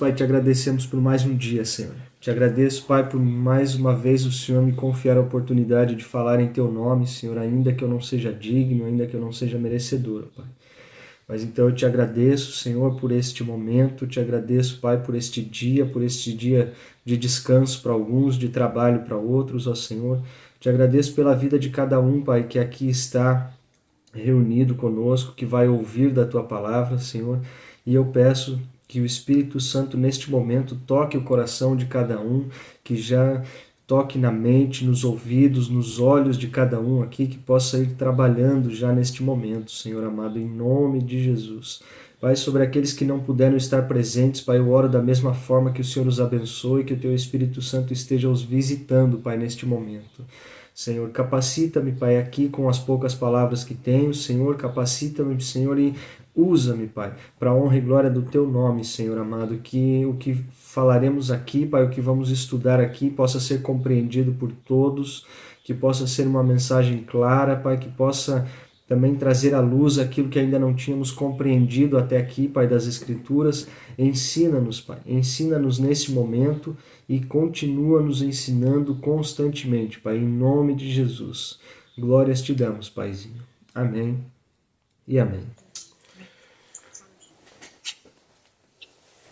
Pai, te agradecemos por mais um dia, Senhor. Te agradeço, Pai, por mais uma vez o Senhor me confiar a oportunidade de falar em Teu nome, Senhor, ainda que eu não seja digno, ainda que eu não seja merecedor, Pai. Mas então eu te agradeço, Senhor, por este momento, te agradeço, Pai, por este dia de descanso para alguns, de trabalho para outros, ó Senhor. Te agradeço pela vida de cada um, Pai, que aqui está reunido conosco, que vai ouvir da Tua palavra, Senhor. E eu peço que o Espírito Santo, neste momento, toque o coração de cada um, que já toque na mente, nos ouvidos, nos olhos de cada um aqui, que possa ir trabalhando já neste momento, Senhor amado, em nome de Jesus. Pai, sobre aqueles que não puderam estar presentes, Pai, eu oro da mesma forma que o Senhor os abençoe, que o Teu Espírito Santo esteja os visitando, Pai, neste momento. Senhor, capacita-me, Pai, aqui com as poucas palavras que tenho, Senhor, capacita-me, Senhor, e usa-me, Pai, para a honra e glória do Teu nome, Senhor amado, que o que falaremos aqui, Pai, o que vamos estudar aqui possa ser compreendido por todos, que possa ser uma mensagem clara, Pai, que possa também trazer à luz aquilo que ainda não tínhamos compreendido até aqui, Pai, das Escrituras. Ensina-nos, Pai, ensina-nos nesse momento e continua nos ensinando constantemente, Pai, em nome de Jesus. Glórias te damos, Paizinho. Amém e amém.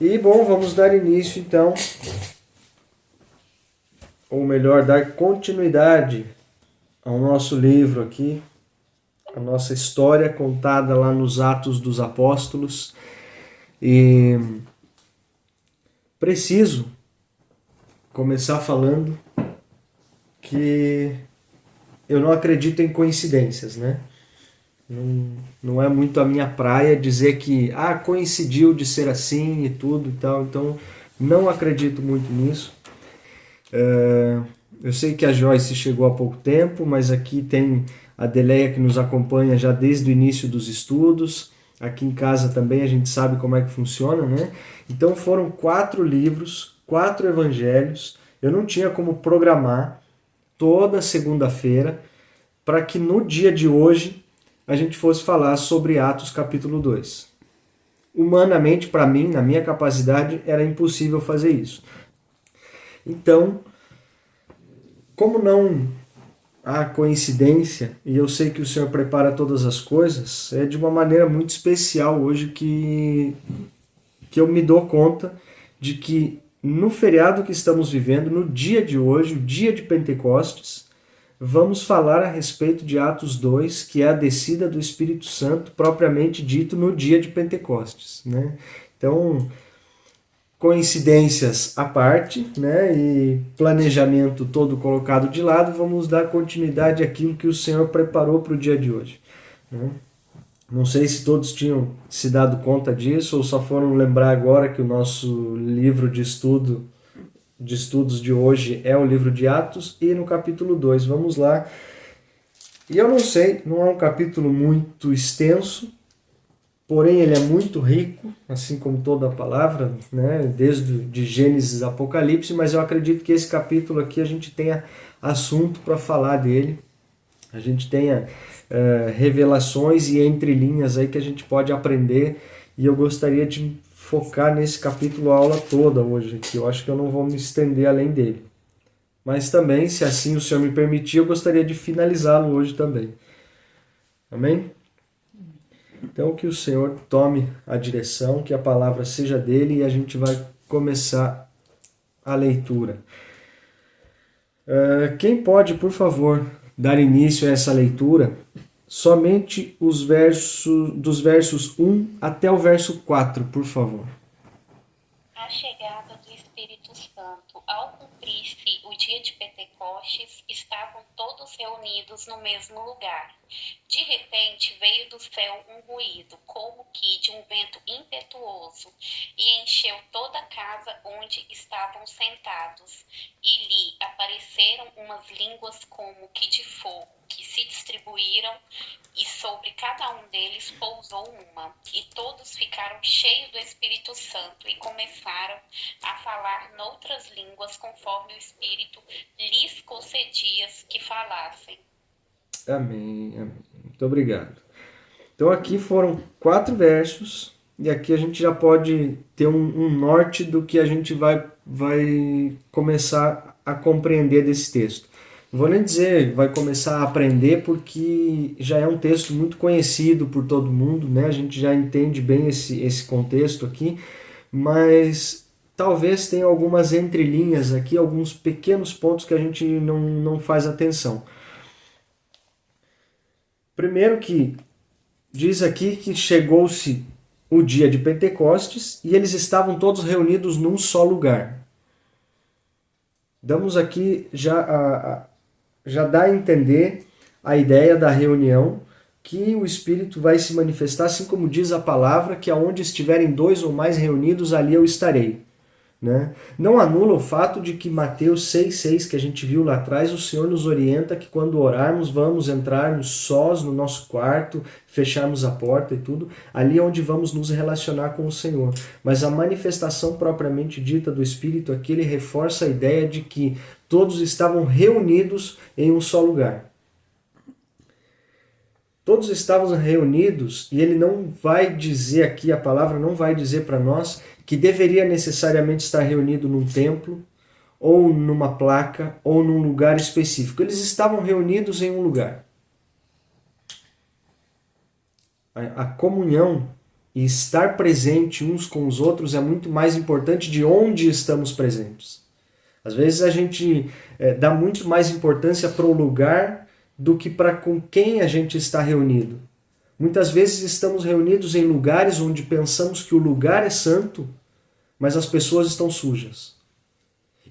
E, bom, vamos dar início, então, ou melhor, dar continuidade ao nosso livro aqui, a nossa história contada lá nos Atos dos Apóstolos. E preciso começar falando que eu não acredito em coincidências, né? Não é muito a minha praia dizer que coincidiu de ser assim e tudo e tal, então não acredito muito nisso. Eu sei que a Joyce chegou há pouco tempo, mas aqui tem a Deleia que nos acompanha já desde o início dos estudos. Aqui em casa também a gente sabe como é que funciona, né? Então foram 4 livros, 4 evangelhos. Eu não tinha como programar toda segunda-feira para que no dia de hoje a gente fosse falar sobre Atos capítulo 2. Humanamente, para mim, na minha capacidade, era impossível fazer isso. Então, como não há coincidência, e eu sei que o Senhor prepara todas as coisas, é de uma maneira muito especial hoje que eu me dou conta de que no feriado que estamos vivendo, no dia de hoje, o dia de Pentecostes, vamos falar a respeito de Atos 2, que é a descida do Espírito Santo, propriamente dito, no dia de Pentecostes, né? Então, coincidências à parte, né? E planejamento todo colocado de lado, vamos dar continuidade àquilo que o Senhor preparou para o dia de hoje, né? Não sei se todos tinham se dado conta disso ou só foram lembrar agora que o nosso livro de estudos de hoje é o livro de Atos, e no capítulo 2, vamos lá. E eu não sei, não é um capítulo muito extenso, porém ele é muito rico, assim como toda a palavra, né? Desde de Gênesis a Apocalipse, mas eu acredito que esse capítulo aqui a gente tenha assunto para falar dele, a gente tenha revelações e entrelinhas aí que a gente pode aprender, e eu gostaria de focar nesse capítulo a aula toda hoje aqui. Eu acho que eu não vou me estender além dele. Mas também, se assim o Senhor me permitir, eu gostaria de finalizá-lo hoje também. Amém? Então que o Senhor tome a direção, que a palavra seja dele, e a gente vai começar a leitura. Quem pode, por favor, dar início a essa leitura? Somente os dos versos 1 até o verso 4, por favor. A chegada do Espírito Santo. Ao cumprir-se o dia de Pentecostes, estavam todos reunidos no mesmo lugar. De repente veio do céu um ruído, como que de um vento impetuoso, e encheu toda a casa onde estavam sentados. E lhe apareceram umas línguas como que de fogo, que se distribuíram, e sobre cada um deles pousou uma. E todos ficaram cheios do Espírito Santo e começaram a falar noutras línguas, conforme o Espírito lhes concedia que falassem. Amém, amém. Muito obrigado. Então aqui foram 4 versos, e aqui a gente já pode ter um norte do que a gente vai começar a compreender desse texto. Não vou nem dizer vai começar a aprender, porque já é um texto muito conhecido por todo mundo, né? A gente já entende bem esse contexto aqui, mas talvez tenha algumas entrelinhas aqui, alguns pequenos pontos que a gente não faz atenção. Primeiro que diz aqui que chegou-se o dia de Pentecostes e eles estavam todos reunidos num só lugar. Damos aqui já dá a entender a ideia da reunião, que o Espírito vai se manifestar, assim como diz a palavra, que aonde estiverem dois ou mais reunidos, ali eu estarei. Né? Não anula o fato de que Mateus 6,6, que a gente viu lá atrás, o Senhor nos orienta que quando orarmos, vamos entrarmos sós no nosso quarto, fecharmos a porta e tudo, ali é onde vamos nos relacionar com o Senhor. Mas a manifestação propriamente dita do Espírito aqui, ele reforça a ideia de que todos estavam reunidos em um só lugar. Todos estavam reunidos, e ele não vai dizer aqui, a palavra não vai dizer para nós que deveria necessariamente estar reunido num templo, ou numa placa, ou num lugar específico. Eles estavam reunidos em um lugar. A comunhão e estar presente uns com os outros é muito mais importante de onde estamos presentes. Às vezes a gente dá muito mais importância para o lugar do que para com quem a gente está reunido. Muitas vezes estamos reunidos em lugares onde pensamos que o lugar é santo, mas as pessoas estão sujas.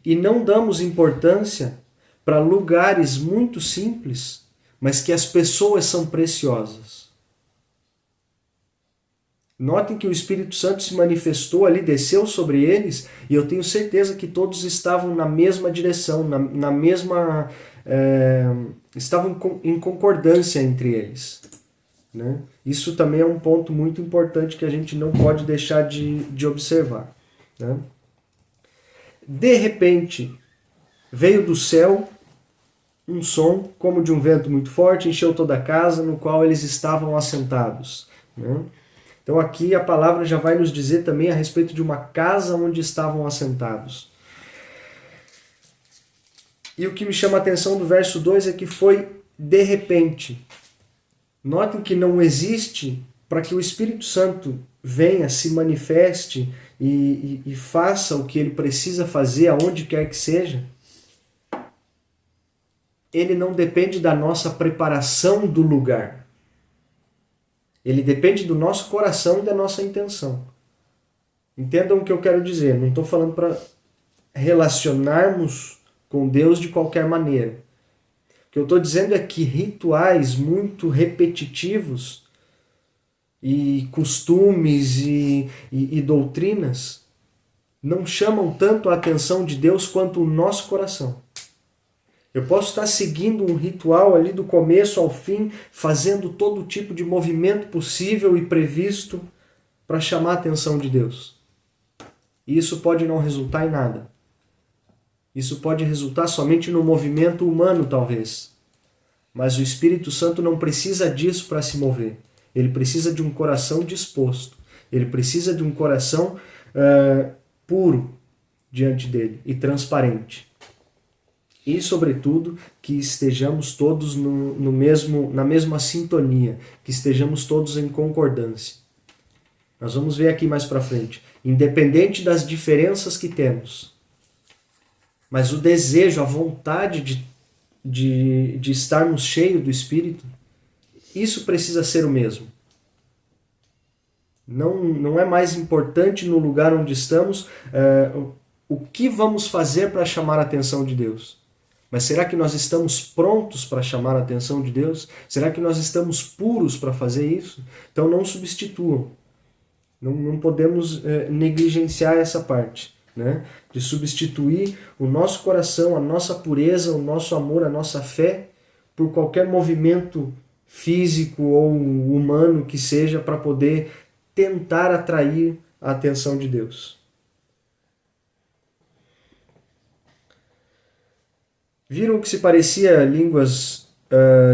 E não damos importância para lugares muito simples, mas que as pessoas são preciosas. Notem que o Espírito Santo se manifestou ali, desceu sobre eles, e eu tenho certeza que todos estavam na mesma direção, na mesma... estavam em concordância entre eles. Né? Isso também é um ponto muito importante que a gente não pode deixar de observar. Né? De repente, veio do céu um som como de um vento muito forte, encheu toda a casa no qual eles estavam assentados. Né? Então aqui a palavra já vai nos dizer também a respeito de uma casa onde estavam assentados. E o que me chama a atenção do verso 2 é que foi de repente. Notem que não existe, para que o Espírito Santo venha, se manifeste e faça o que ele precisa fazer, aonde quer que seja, ele não depende da nossa preparação do lugar. Ele depende do nosso coração e da nossa intenção. Entendam o que eu quero dizer. Não estou falando para relacionarmos com Deus de qualquer maneira. O que eu estou dizendo é que rituais muito repetitivos e costumes e doutrinas não chamam tanto a atenção de Deus quanto o nosso coração. Eu posso estar seguindo um ritual ali do começo ao fim, fazendo todo tipo de movimento possível e previsto para chamar a atenção de Deus. E isso pode não resultar em nada. Isso pode resultar somente no movimento humano, talvez. Mas o Espírito Santo não precisa disso para se mover. Ele precisa de um coração disposto. Ele precisa de um coração puro diante dele e transparente. E, sobretudo, que estejamos todos na mesma sintonia, que estejamos todos em concordância. Nós vamos ver aqui mais para frente. Independente das diferenças que temos, mas o desejo, a vontade de estarmos cheios do Espírito, isso precisa ser o mesmo. Não é mais importante no lugar onde estamos o que vamos fazer para chamar a atenção de Deus. Mas será que nós estamos prontos para chamar a atenção de Deus? Será que nós estamos puros para fazer isso? Então não substituam. Não podemos negligenciar essa parte, né? De substituir o nosso coração, a nossa pureza, o nosso amor, a nossa fé, por qualquer movimento físico ou humano que seja para poder tentar atrair a atenção de Deus. Viram que se parecia línguas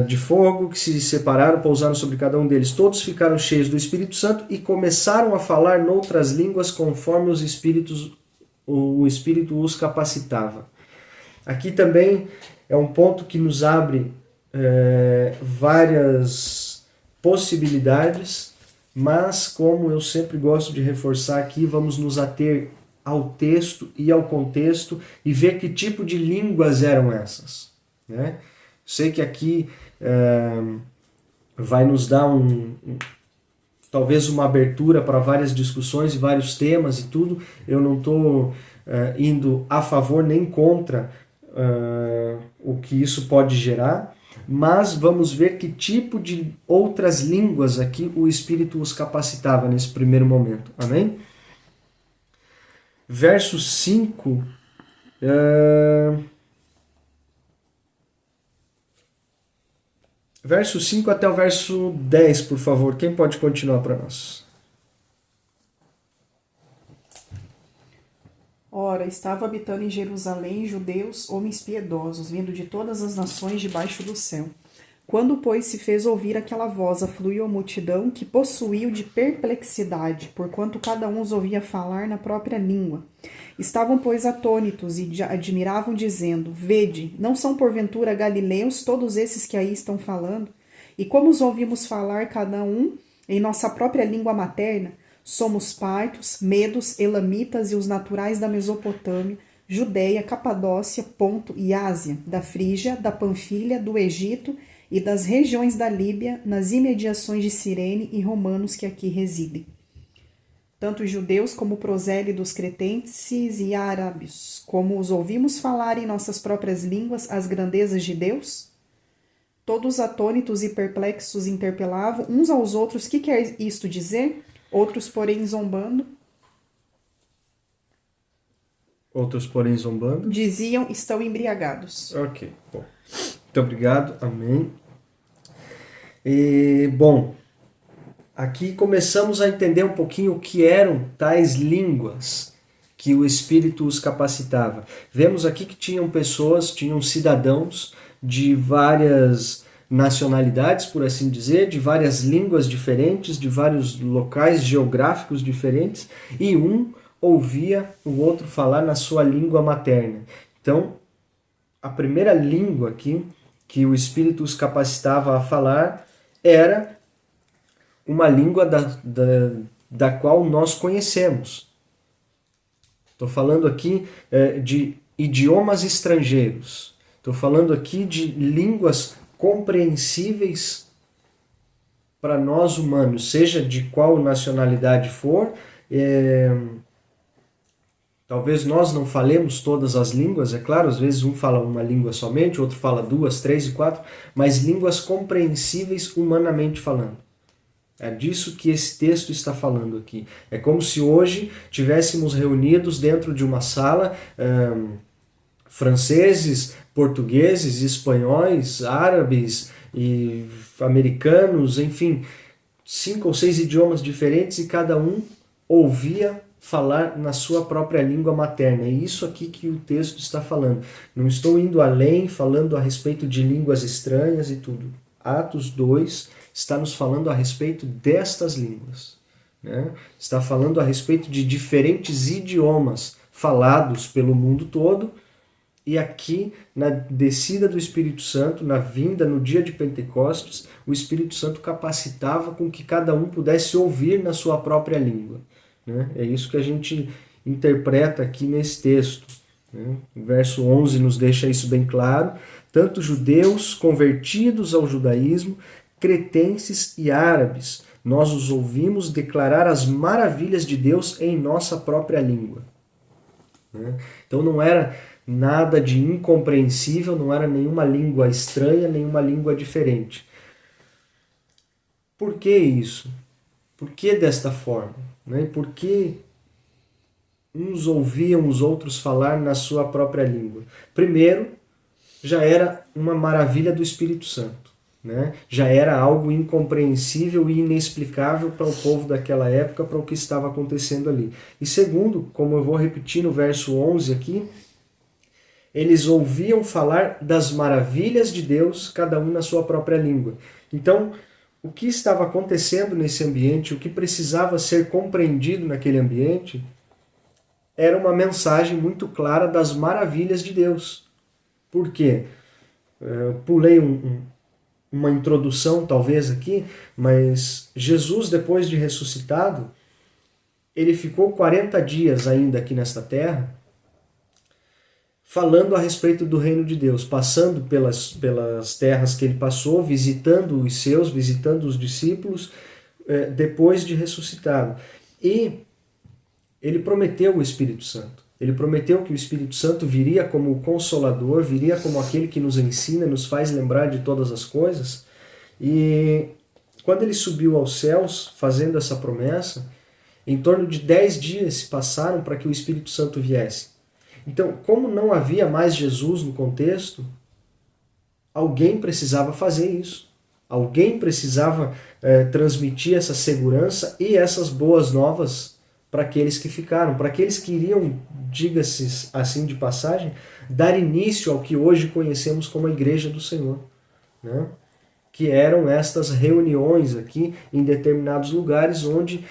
de fogo que se separaram, pousaram sobre cada um deles. Todos ficaram cheios do Espírito Santo e começaram a falar noutras línguas conforme o Espírito os capacitava. Aqui também é um ponto que nos abre várias possibilidades, mas como eu sempre gosto de reforçar aqui, vamos nos ater ao texto e ao contexto e ver que tipo de línguas eram essas, né? Sei que aqui vai nos dar talvez uma abertura para várias discussões e vários temas e tudo. Eu não estou indo a favor nem contra o que isso pode gerar, mas vamos ver que tipo de outras línguas aqui o Espírito os capacitava nesse primeiro momento. Amém? Verso 5. Verso 5 até o verso 10, por favor. Quem pode continuar para nós? Ora, estava habitando em Jerusalém judeus, homens piedosos, vindo de todas as nações debaixo do céu. Quando, pois, se fez ouvir aquela voz, afluiu a multidão, que possuiu de perplexidade, porquanto cada um os ouvia falar na própria língua. Estavam, pois, atônitos e admiravam, dizendo: Vede, não são porventura galileus todos esses que aí estão falando? E como os ouvimos falar cada um em nossa própria língua materna? Somos partos, medos, elamitas e os naturais da Mesopotâmia, Judéia, Capadócia, Ponto e Ásia, da Frígia, da Panfilha, do Egito e das regiões da Líbia, nas imediações de Cirene e romanos que aqui residem. Tanto judeus como prosélitos cretenses e árabes, como os ouvimos falar em nossas próprias línguas as grandezas de Deus? Todos atônitos e perplexos interpelavam uns aos outros: que quer isto dizer? Outros, porém, zombando. Diziam: estão embriagados. Ok, bom. Muito obrigado, amém. Bom, aqui começamos a entender um pouquinho o que eram tais línguas que o Espírito os capacitava. Vemos aqui que tinham cidadãos de várias nacionalidades, por assim dizer, de várias línguas diferentes, de vários locais geográficos diferentes, e um ouvia o outro falar na sua língua materna. Então, a primeira língua aqui que o Espírito os capacitava a falar era uma língua da qual nós conhecemos. Estou falando aqui de idiomas estrangeiros. Estou falando aqui de línguas compreensíveis para nós humanos, seja de qual nacionalidade for. Talvez nós não falemos todas as línguas, é claro, às vezes um fala uma língua somente, outro fala 2, 3 e 4, mas línguas compreensíveis humanamente falando. É disso que esse texto está falando aqui. É como se hoje tivéssemos reunidos dentro de uma sala franceses, portugueses, espanhóis, árabes e americanos, enfim, 5 ou 6 idiomas diferentes, e cada um ouvia falar na sua própria língua materna. É isso aqui que o texto está falando. Não estou indo além, falando a respeito de línguas estranhas e tudo. Atos 2 está nos falando a respeito destas línguas, né? Está falando a respeito de diferentes idiomas falados pelo mundo todo. E aqui, na descida do Espírito Santo, na vinda, no dia de Pentecostes, o Espírito Santo capacitava com que cada um pudesse ouvir na sua própria língua, né? É isso que a gente interpreta aqui nesse texto, né? O verso 11 nos deixa isso bem claro. Tanto judeus convertidos ao judaísmo, cretenses e árabes, nós os ouvimos declarar as maravilhas de Deus em nossa própria língua, né? Então não era nada de incompreensível, não era nenhuma língua estranha, nenhuma língua diferente. Por que isso? Por que desta forma? Né? Por que uns ouviam os outros falar na sua própria língua? Primeiro, já era uma maravilha do Espírito Santo, né? Já era algo incompreensível e inexplicável para o povo daquela época, para o que estava acontecendo ali. E segundo, como eu vou repetir no verso 11 aqui, eles ouviam falar das maravilhas de Deus, cada um na sua própria língua. Então, o que estava acontecendo nesse ambiente, o que precisava ser compreendido naquele ambiente, era uma mensagem muito clara das maravilhas de Deus. Por quê? Eu pulei uma introdução talvez aqui, mas Jesus, depois de ressuscitado, ele ficou 40 dias ainda aqui nesta terra, falando a respeito do reino de Deus, passando pelas terras que ele passou, visitando os seus, visitando os discípulos, depois de ressuscitado. E ele prometeu o Espírito Santo. Ele prometeu que o Espírito Santo viria como o Consolador, viria como aquele que nos ensina, nos faz lembrar de todas as coisas. E quando ele subiu aos céus, fazendo essa promessa, em torno de 10 dias se passaram para que o Espírito Santo viesse. Então, como não havia mais Jesus no contexto, alguém precisava fazer isso. Alguém precisava transmitir essa segurança e essas boas novas para aqueles que ficaram, para aqueles que iriam, diga-se assim de passagem, dar início ao que hoje conhecemos como a Igreja do Senhor, né? Que eram estas reuniões aqui em determinados lugares onde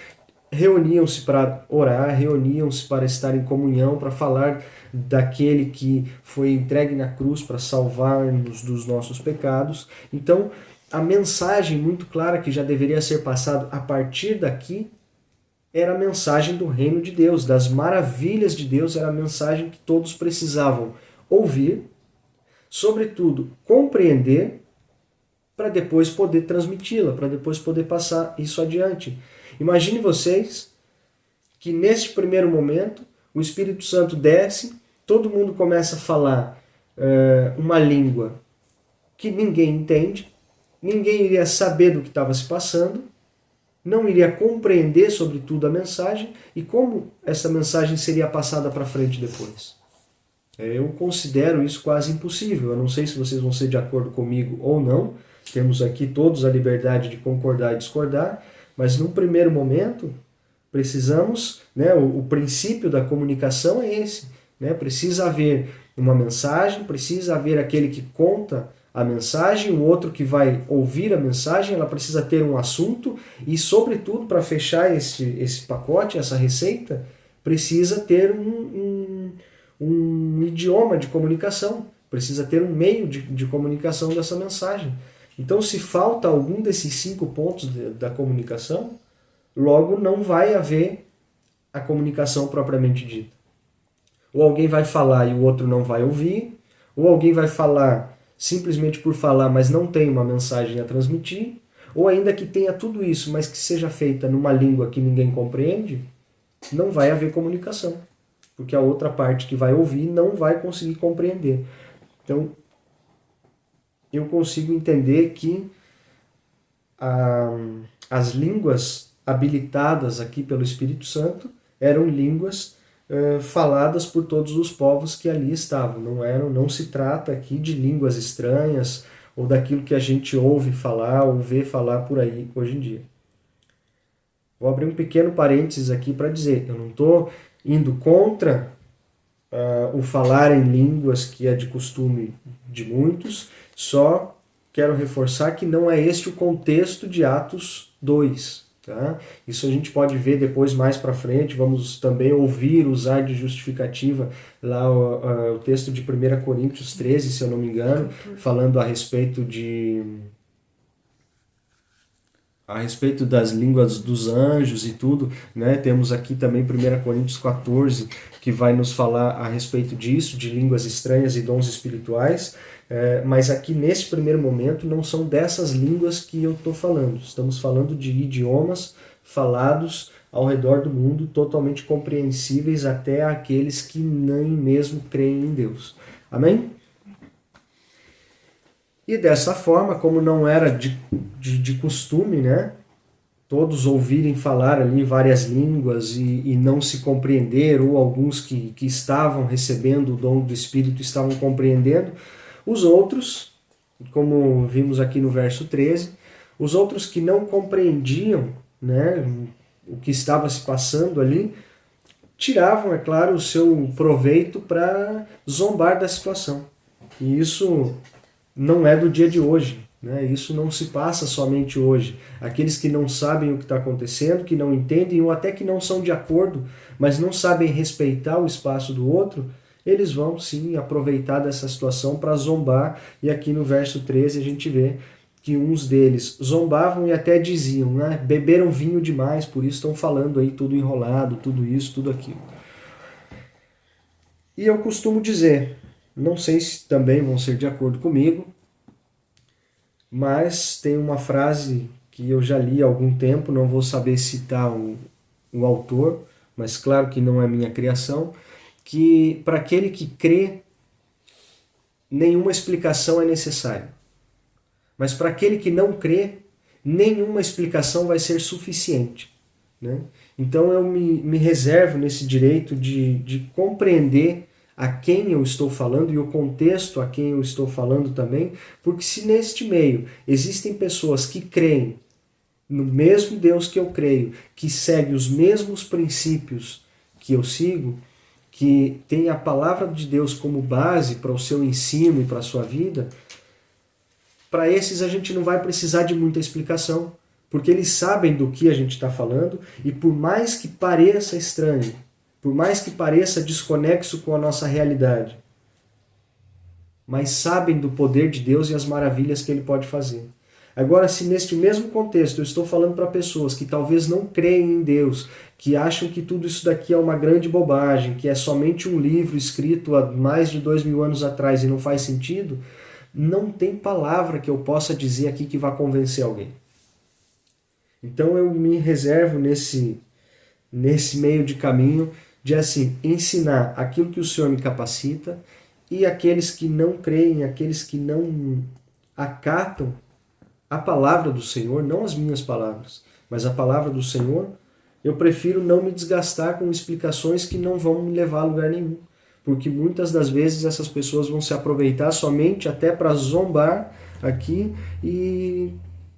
reuniam-se para orar, reuniam-se para estar em comunhão, para falar daquele que foi entregue na cruz para salvar-nos dos nossos pecados. Então, a mensagem muito clara que já deveria ser passada a partir daqui era a mensagem do reino de Deus, das maravilhas de Deus, era a mensagem que todos precisavam ouvir, sobretudo compreender, para depois poder transmiti-la, para depois poder passar isso adiante. Imagine vocês que neste primeiro momento o Espírito Santo desce, todo mundo começa a falar uma língua que ninguém entende, ninguém iria saber do que estava se passando, não iria compreender sobretudo a mensagem e como essa mensagem seria passada para frente depois. Eu considero isso quase impossível. Eu não sei se vocês vão ser de acordo comigo ou não. Temos aqui todos a liberdade de concordar e discordar, mas num primeiro momento precisamos, né, o princípio da comunicação é esse, né? Precisa haver uma mensagem, precisa haver aquele que conta a mensagem, o outro que vai ouvir a mensagem, ela precisa ter um assunto e, sobretudo, para fechar esse pacote, essa receita, precisa ter um idioma de comunicação, precisa ter um meio de comunicação dessa mensagem. Então, se falta algum desses 5 pontos da comunicação, logo não vai haver a comunicação propriamente dita. Ou alguém vai falar e o outro não vai ouvir, ou alguém vai falar simplesmente por falar, mas não tem uma mensagem a transmitir, ou ainda que tenha tudo isso, mas que seja feita numa língua que ninguém compreende, não vai haver comunicação, porque a outra parte que vai ouvir não vai conseguir compreender. Então, eu consigo entender que as línguas habilitadas aqui pelo Espírito Santo eram línguas faladas por todos os povos que ali estavam. Não se trata aqui de línguas estranhas ou daquilo que a gente ouve falar ou vê falar por aí hoje em dia. Vou abrir um pequeno parênteses aqui para dizer, eu não estou indo contra o falar em línguas que é de costume de muitos, só quero reforçar que não é este o contexto de Atos 2. Tá? Isso a gente pode ver depois mais para frente, vamos também ouvir, usar de justificativa lá o texto de 1 Coríntios 13, se eu não me engano, falando a respeito das línguas dos anjos e tudo, né? Temos aqui também 1 Coríntios 14, que vai nos falar a respeito disso, de línguas estranhas e dons espirituais, mas aqui nesse primeiro momento não são dessas línguas que eu estou falando, estamos falando de idiomas falados ao redor do mundo, totalmente compreensíveis até àqueles que nem mesmo creem em Deus. Amém? E dessa forma, como não era de costume, né, todos ouvirem falar ali várias línguas e não se compreender, ou alguns que estavam recebendo o dom do Espírito estavam compreendendo, os outros, como vimos aqui no verso 13, os outros que não compreendiam, né, o que estava se passando ali, tiravam, é claro, o seu proveito para zombar da situação. E isso não é do dia de hoje, né? Isso não se passa somente hoje. Aqueles que não sabem o que está acontecendo, que não entendem ou até que não são de acordo, mas não sabem respeitar o espaço do outro, eles vão sim aproveitar dessa situação para zombar. E aqui no verso 13 a gente vê que uns deles zombavam e até diziam, né? Beberam vinho demais, por isso estão falando aí tudo enrolado, tudo isso, tudo aquilo. E eu costumo dizer, não sei se também vão ser de acordo comigo, mas tem uma frase que eu já li há algum tempo, não vou saber citar o autor, mas claro que não é minha criação, que para aquele que crê, nenhuma explicação é necessária. Mas para aquele que não crê, nenhuma explicação vai ser suficiente. Né? Então eu me reservo nesse direito de compreender a quem eu estou falando e o contexto a quem eu estou falando também, porque se neste meio existem pessoas que creem no mesmo Deus que eu creio, que segue os mesmos princípios que eu sigo, que tem a palavra de Deus como base para o seu ensino e para a sua vida, para esses a gente não vai precisar de muita explicação, porque eles sabem do que a gente está falando e por mais que pareça estranho, por mais que pareça desconexo com a nossa realidade, mas sabem do poder de Deus e as maravilhas que Ele pode fazer. Agora, se neste mesmo contexto eu estou falando para pessoas que talvez não creem em Deus, que acham que tudo isso daqui é uma grande bobagem, que é somente um livro escrito há mais de 2000 anos atrás e não faz sentido, não tem palavra que eu possa dizer aqui que vá convencer alguém. Então eu me reservo nesse meio de caminho de assim, ensinar aquilo que o Senhor me capacita e aqueles que não creem, aqueles que não acatam a palavra do Senhor, não as minhas palavras, mas a palavra do Senhor, eu prefiro não me desgastar com explicações que não vão me levar a lugar nenhum. Porque muitas das vezes essas pessoas vão se aproveitar somente até para zombar aqui e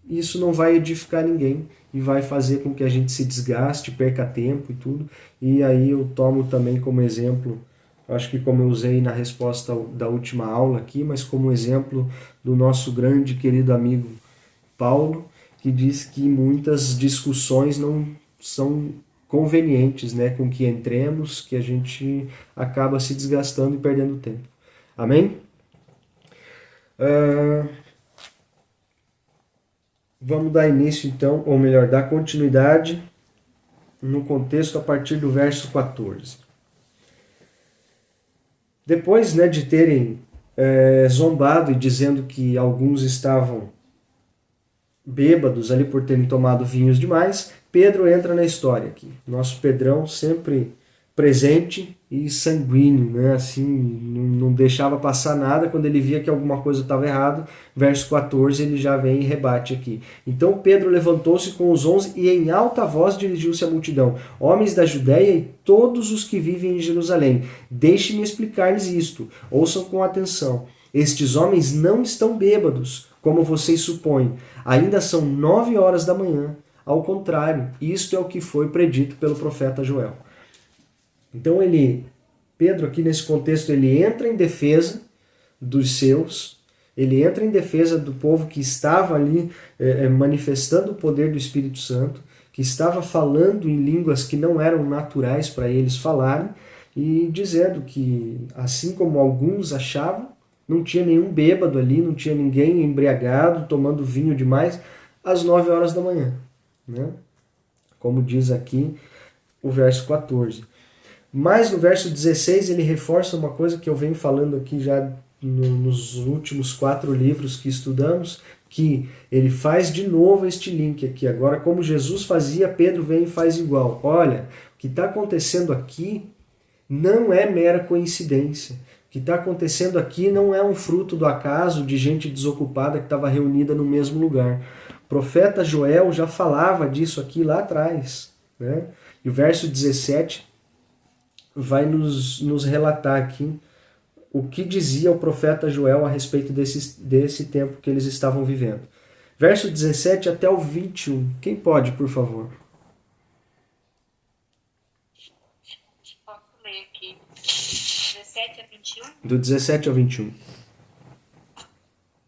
isso não vai edificar ninguém e vai fazer com que a gente se desgaste, perca tempo e tudo. E aí eu tomo também como exemplo, acho que como eu usei na resposta da última aula aqui, mas como exemplo do nosso grande querido amigo Paulo, que diz que muitas discussões não são convenientes, né, com que entremos, que a gente acaba se desgastando e perdendo tempo. Amém? Vamos dar início então, ou melhor, dar continuidade no contexto a partir do verso 14. Depois, né, de terem zombado e dizendo que alguns estavam bêbados ali por terem tomado vinhos demais, Pedro entra na história aqui. Nosso Pedrão sempre presente e sanguíneo, né? Assim, não deixava passar nada quando ele via que alguma coisa estava errada. Verso 14 ele já vem e rebate aqui. Então Pedro levantou-se com os 11 e em alta voz dirigiu-se à multidão. Homens da Judéia e todos os que vivem em Jerusalém, deixe-me explicar-lhes isto. Ouçam com atenção. Estes homens não estão bêbados, como vocês supõem. Ainda são 9 horas da manhã. Ao contrário, isto é o que foi predito pelo profeta Joel. Então Pedro aqui nesse contexto, ele entra em defesa dos seus, ele entra em defesa do povo que estava ali manifestando o poder do Espírito Santo, que estava falando em línguas que não eram naturais para eles falarem, e dizendo que, assim como alguns achavam, não tinha nenhum bêbado ali, não tinha ninguém embriagado, tomando vinho demais, às 9 horas da manhã. Né? Como diz aqui o verso 14. Mas no verso 16 ele reforça uma coisa que eu venho falando aqui já nos últimos 4 livros que estudamos, que ele faz de novo este link aqui. Agora, como Jesus fazia, Pedro vem e faz igual. Olha, o que está acontecendo aqui não é mera coincidência. O que está acontecendo aqui não é um fruto do acaso de gente desocupada que estava reunida no mesmo lugar. O profeta Joel já falava disso aqui lá atrás. Né? E o verso 17 vai nos relatar aqui o que dizia o profeta Joel a respeito desse tempo que eles estavam vivendo. Verso 17 até o 21. Quem pode, por favor? 17 a 21? Do 17 ao 21.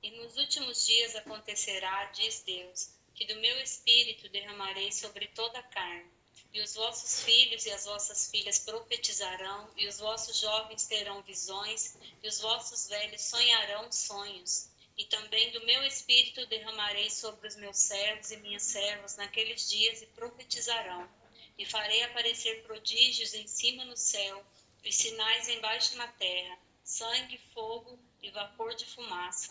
E nos últimos dias acontecerá, diz Deus, que do meu espírito derramarei sobre toda a carne. E os vossos filhos e as vossas filhas profetizarão, e os vossos jovens terão visões, e os vossos velhos sonharão sonhos. E também do meu espírito derramarei sobre os meus servos e minhas servas naqueles dias e profetizarão. E farei aparecer prodígios em cima no céu, e sinais embaixo na terra, sangue, fogo e vapor de fumaça.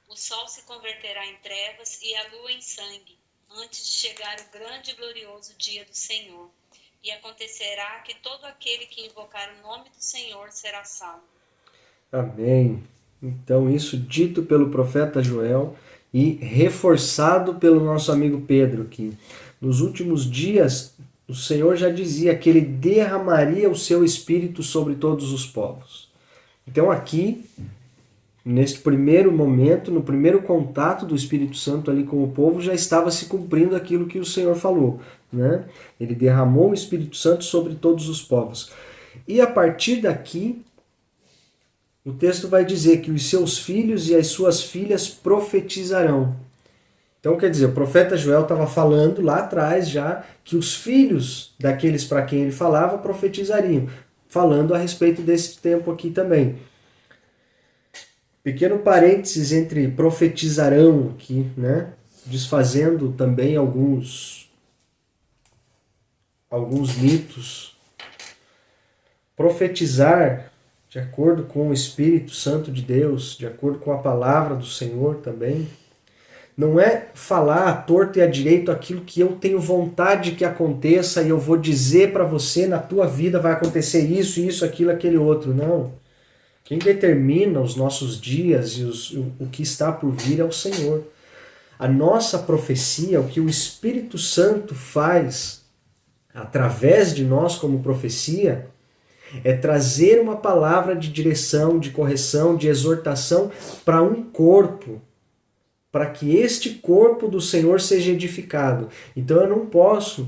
O sol se converterá em trevas e a lua em sangue, antes de chegar o grande e glorioso dia do Senhor. E acontecerá que todo aquele que invocar o nome do Senhor será salvo. Amém. Então, isso dito pelo profeta Joel e reforçado pelo nosso amigo Pedro aqui. Nos últimos dias, o Senhor já dizia que ele derramaria o seu espírito sobre todos os povos. Então, aqui, neste primeiro momento, no primeiro contato do Espírito Santo ali com o povo, já estava se cumprindo aquilo que o Senhor falou, né? Ele derramou o Espírito Santo sobre todos os povos. E a partir daqui, o texto vai dizer que os seus filhos e as suas filhas profetizarão. Então, quer dizer, o profeta Joel estava falando lá atrás já que os filhos daqueles para quem ele falava profetizariam, falando a respeito desse tempo aqui também. Pequeno parênteses entre profetizarão aqui, né? Desfazendo também alguns mitos. Profetizar, de acordo com o Espírito Santo de Deus, de acordo com a palavra do Senhor também, não é falar à torto e à direito aquilo que eu tenho vontade que aconteça e eu vou dizer para você, na tua vida vai acontecer isso, aquilo, aquele outro. Não. Quem determina os nossos dias e o que está por vir é o Senhor. A nossa profecia, o que o Espírito Santo faz através de nós como profecia, é trazer uma palavra de direção, de correção, de exortação para um corpo, para que este corpo do Senhor seja edificado. Então eu não posso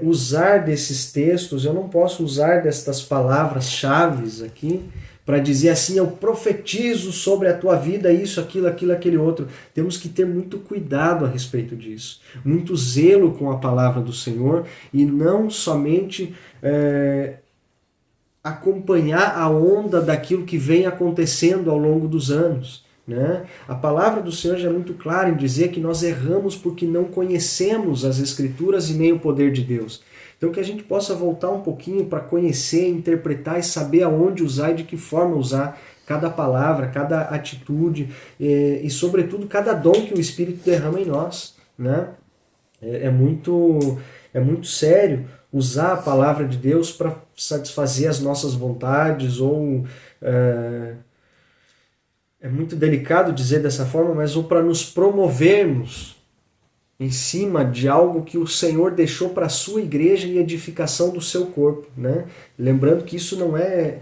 usar desses textos, eu não posso usar destas palavras-chave aqui para dizer assim, eu profetizo sobre a tua vida isso, aquilo, aquele outro. Temos que ter muito cuidado a respeito disso, muito zelo com a palavra do Senhor e não somente acompanhar a onda daquilo que vem acontecendo ao longo dos anos. Né? A palavra do Senhor já é muito clara em dizer que nós erramos porque não conhecemos as Escrituras e nem o poder de Deus. Então que a gente possa voltar um pouquinho para conhecer, interpretar e saber aonde usar e de que forma usar cada palavra, cada atitude e sobretudo, cada dom que o Espírito derrama em nós. Né? É muito sério usar a palavra de Deus para satisfazer as nossas vontades ou... É muito delicado dizer dessa forma, mas ou para nos promovermos em cima de algo que o Senhor deixou para a sua igreja e edificação do seu corpo. Né? Lembrando que isso não é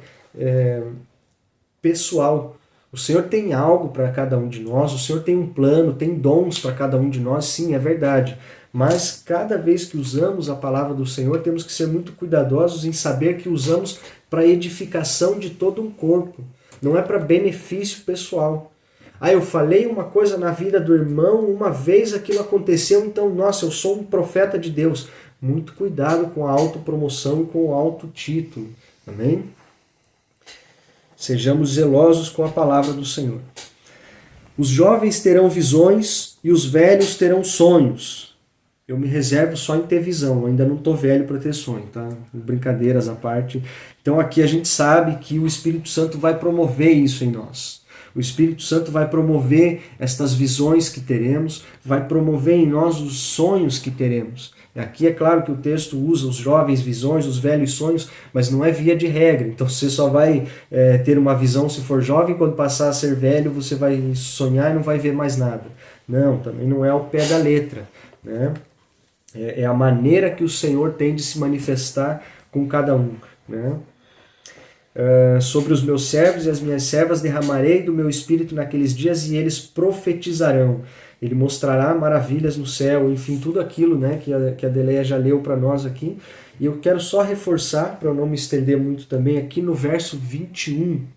pessoal. O Senhor tem algo para cada um de nós, o Senhor tem um plano, tem dons para cada um de nós, sim, é verdade. Mas cada vez que usamos a palavra do Senhor, temos que ser muito cuidadosos em saber que usamos para edificação de todo um corpo. Não é para benefício pessoal. Eu falei uma coisa na vida do irmão, uma vez aquilo aconteceu, então, nossa, eu sou um profeta de Deus. Muito cuidado com a autopromoção e com o autotítulo. Amém? Sejamos zelosos com a palavra do Senhor. Os jovens terão visões e os velhos terão sonhos. Eu me reservo só em ter visão, eu ainda não estou velho para ter sonho, tá? Brincadeiras à parte. Então aqui a gente sabe que o Espírito Santo vai promover isso em nós. O Espírito Santo vai promover estas visões que teremos, vai promover em nós os sonhos que teremos. Aqui é claro que o texto usa os jovens visões, os velhos sonhos, mas não é via de regra. Então você só vai ter uma visão se for jovem, quando passar a ser velho você vai sonhar e não vai ver mais nada. Não, também não é ao pé da letra, né? É a maneira que o Senhor tem de se manifestar com cada um. Né? Sobre os meus servos e as minhas servas derramarei do meu espírito naqueles dias e eles profetizarão. Ele mostrará maravilhas no céu, enfim, tudo aquilo, né, que a Deleia já leu para nós aqui. E eu quero só reforçar, para eu não me estender muito também, aqui no verso 21,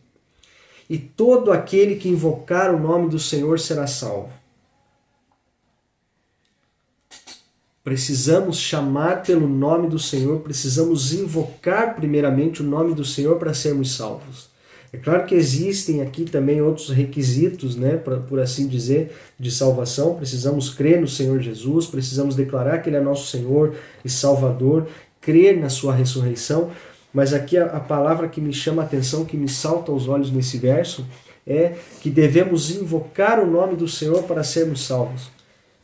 e todo aquele que invocar o nome do Senhor será salvo. Precisamos chamar pelo nome do Senhor, precisamos invocar primeiramente o nome do Senhor para sermos salvos. É claro que existem aqui também outros requisitos, né, por assim dizer, de salvação. Precisamos crer no Senhor Jesus, precisamos declarar que Ele é nosso Senhor e Salvador, crer na sua ressurreição. Mas aqui a palavra que me chama a atenção, que me salta aos olhos nesse verso, é que devemos invocar o nome do Senhor para sermos salvos.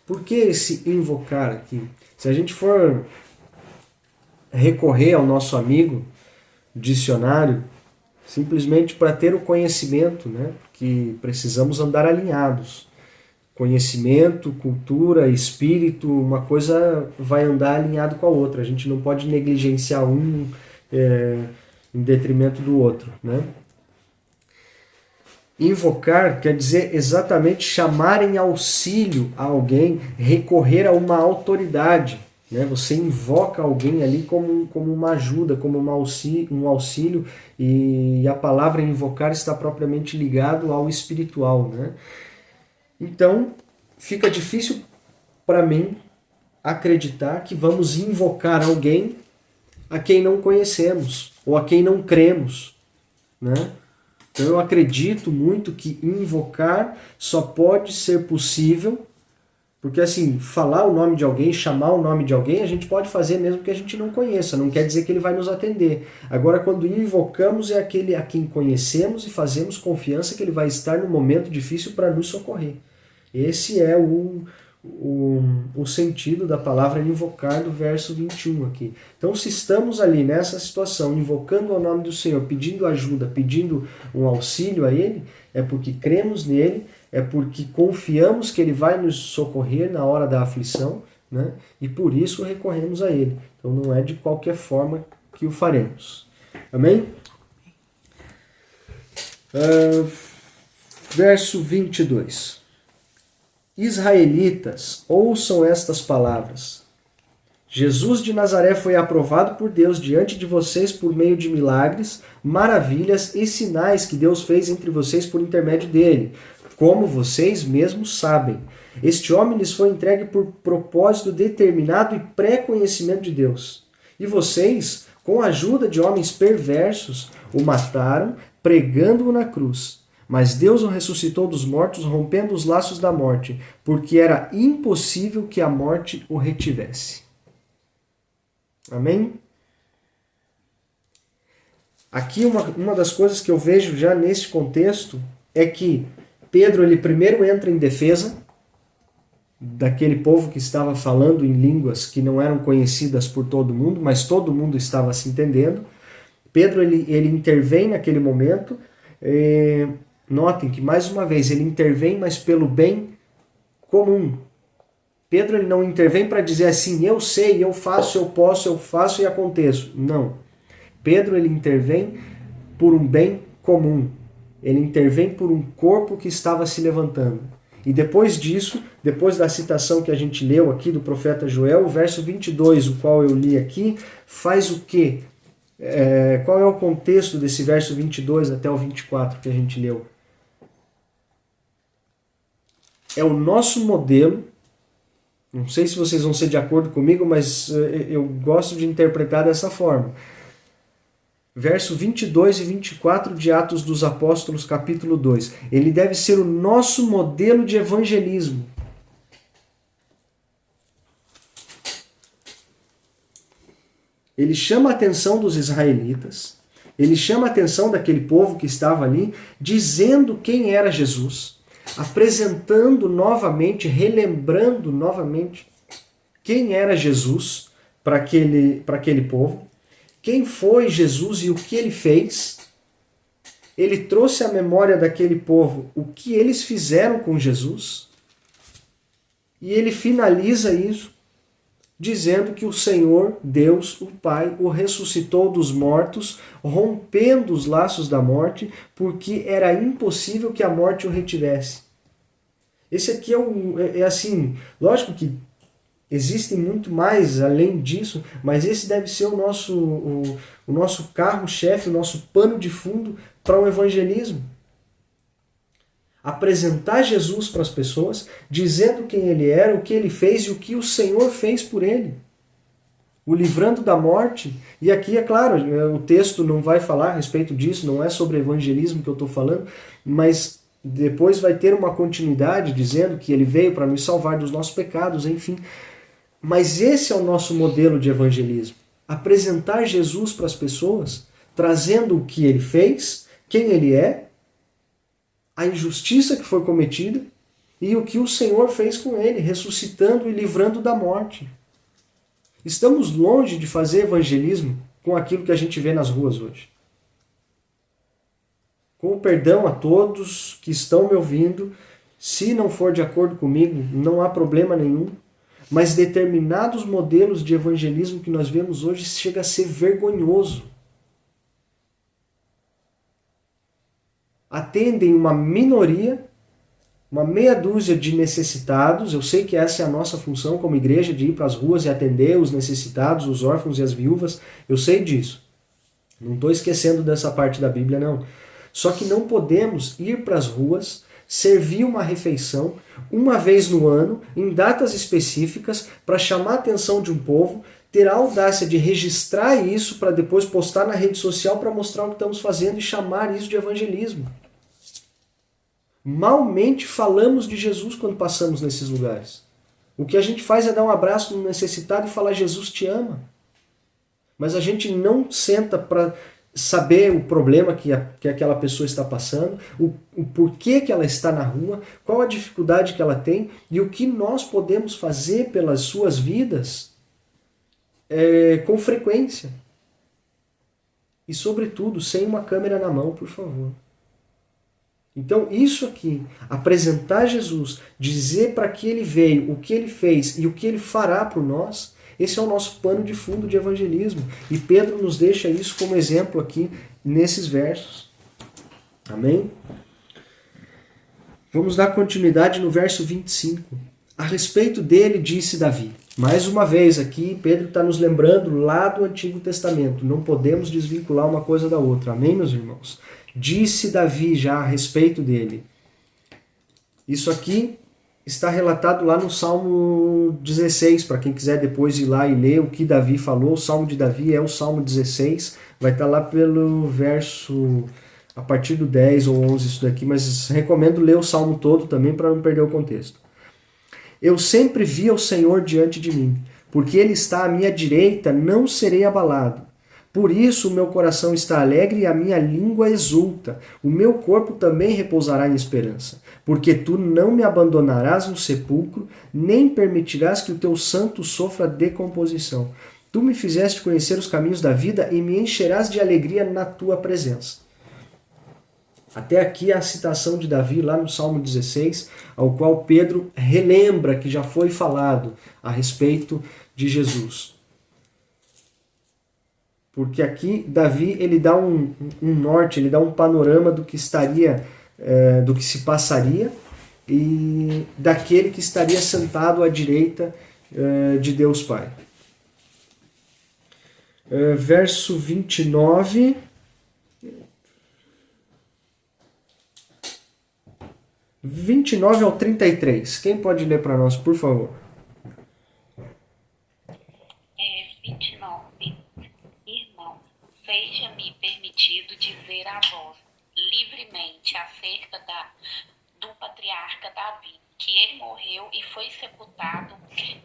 Por que esse invocar aqui? Se a gente for recorrer ao nosso amigo dicionário, simplesmente para ter o conhecimento, né, que precisamos andar alinhados. Conhecimento, cultura, espírito, uma coisa vai andar alinhado com a outra. A gente não pode negligenciar um em detrimento do outro, né? Invocar quer dizer exatamente chamar em auxílio a alguém, recorrer a uma autoridade. Né? Você invoca alguém ali como uma ajuda, como um auxílio, e a palavra invocar está propriamente ligado ao espiritual. Né? Então, fica difícil para mim acreditar que vamos invocar alguém a quem não conhecemos ou a quem não cremos. Né? Então eu acredito muito que invocar só pode ser possível, porque assim, falar o nome de alguém, chamar o nome de alguém, a gente pode fazer mesmo que a gente não conheça, não quer dizer que ele vai nos atender. Agora, quando invocamos, é aquele a quem conhecemos e fazemos confiança que ele vai estar no momento difícil para nos socorrer. Esse é o sentido da palavra invocar do verso 21 aqui. Então, se estamos ali nessa situação, invocando o nome do Senhor, pedindo ajuda, pedindo um auxílio a Ele, é porque cremos nele, é porque confiamos que Ele vai nos socorrer na hora da aflição, né? E por isso recorremos a Ele. Então, não é de qualquer forma que o faremos. Amém? Verso 22. Israelitas, ouçam estas palavras. Jesus de Nazaré foi aprovado por Deus diante de vocês por meio de milagres, maravilhas e sinais que Deus fez entre vocês por intermédio dele, como vocês mesmos sabem. Este homem lhes foi entregue por propósito determinado e pré-conhecimento de Deus. E vocês, com a ajuda de homens perversos, o mataram, pregando-o na cruz. Mas Deus o ressuscitou dos mortos, rompendo os laços da morte, porque era impossível que a morte o retivesse. Amém? Aqui uma das coisas que eu vejo já nesse contexto é que Pedro ele primeiro entra em defesa daquele povo que estava falando em línguas que não eram conhecidas por todo mundo, mas todo mundo estava se entendendo. Pedro ele intervém naquele momento. Notem que, mais uma vez, ele intervém, mas pelo bem comum. Pedro ele não intervém para dizer assim, eu sei, eu faço, eu posso, eu faço e aconteço. Não. Pedro ele intervém por um bem comum. Ele intervém por um corpo que estava se levantando. E depois disso, depois da citação que a gente leu aqui do profeta Joel, o verso 22, o qual eu li aqui, faz o quê? Qual é o contexto desse verso 22 até o 24 que a gente leu? É o nosso modelo, não sei se vocês vão ser de acordo comigo, mas eu gosto de interpretar dessa forma. Verso 22 e 24 de Atos dos Apóstolos, capítulo 2. Ele deve ser o nosso modelo de evangelismo. Ele chama a atenção dos israelitas, ele chama a atenção daquele povo que estava ali, dizendo quem era Jesus, apresentando novamente, relembrando novamente quem era Jesus para aquele povo, quem foi Jesus e o que ele fez. Ele trouxe à memória daquele povo o que eles fizeram com Jesus, e ele finaliza isso dizendo que o Senhor, Deus, o Pai, o ressuscitou dos mortos, rompendo os laços da morte, porque era impossível que a morte o retivesse. Esse aqui é assim, lógico que existem muito mais além disso, mas esse deve ser o nosso carro-chefe, o nosso pano de fundo para o evangelismo. Apresentar Jesus para as pessoas, dizendo quem ele era, o que ele fez e o que o Senhor fez por ele. O livrando da morte. E aqui, é claro, o texto não vai falar a respeito disso, não é sobre evangelismo que eu estou falando, mas depois vai ter uma continuidade dizendo que ele veio para nos salvar dos nossos pecados, enfim. Mas esse é o nosso modelo de evangelismo. Apresentar Jesus para as pessoas, trazendo o que ele fez, quem ele é, a injustiça que foi cometida e o que o Senhor fez com ele, ressuscitando e livrando da morte. Estamos longe de fazer evangelismo com aquilo que a gente vê nas ruas hoje. Com o perdão a todos que estão me ouvindo, se não for de acordo comigo, não há problema nenhum, mas determinados modelos de evangelismo que nós vemos hoje chega a ser vergonhoso. Atendem uma minoria, uma meia dúzia de necessitados. Eu sei que essa é a nossa função como igreja, de ir para as ruas e atender os necessitados, os órfãos e as viúvas. Eu sei disso. Não estou esquecendo dessa parte da Bíblia, não. Só que não podemos ir para as ruas, servir uma refeição uma vez no ano, em datas específicas, para chamar a atenção de um povo, ter a audácia de registrar isso para depois postar na rede social para mostrar o que estamos fazendo e chamar isso de evangelismo. Malmente falamos de Jesus quando passamos nesses lugares. O que a gente faz é dar um abraço no necessitado e falar Jesus te ama. Mas a gente não senta para saber o problema que aquela pessoa está passando, o porquê que ela está na rua, qual a dificuldade que ela tem e o que nós podemos fazer pelas suas vidas com frequência. E, sobretudo, sem uma câmera na mão, por favor. Então, isso aqui, apresentar Jesus, dizer para que ele veio, o que ele fez e o que ele fará por nós, esse é o nosso pano de fundo de evangelismo. E Pedro nos deixa isso como exemplo aqui nesses versos. Amém? Vamos dar continuidade no verso 25. A respeito dele disse Davi. Mais uma vez aqui, Pedro está nos lembrando lá do Antigo Testamento. Não podemos desvincular uma coisa da outra. Amém, meus irmãos? Disse Davi já a respeito dele. Isso aqui está relatado lá no Salmo 16, para quem quiser depois ir lá e ler o que Davi falou. O Salmo de Davi é o Salmo 16, vai estar lá pelo verso, a partir do 10 ou 11 isso daqui, mas recomendo ler o Salmo todo também para não perder o contexto. Eu sempre vi o Senhor diante de mim, porque Ele está à minha direita, não serei abalado. Por isso o meu coração está alegre e a minha língua exulta. O meu corpo também repousará em esperança. Porque tu não me abandonarás no sepulcro, nem permitirás que o teu santo sofra decomposição. Tu me fizeste conhecer os caminhos da vida e me encherás de alegria na tua presença. Até aqui a citação de Davi lá no Salmo 16, ao qual Pedro relembra que já foi falado a respeito de Jesus. Porque aqui Davi ele dá um norte, ele dá um panorama do que estaria, do que se passaria e daquele que estaria sentado à direita de Deus Pai. Verso 29. Do 29 ao 33. Quem pode ler para nós, por favor? 29. Irmão, seja-me permitido dizer a vós livremente acerca do patriarca Davi, que ele morreu e foi sepultado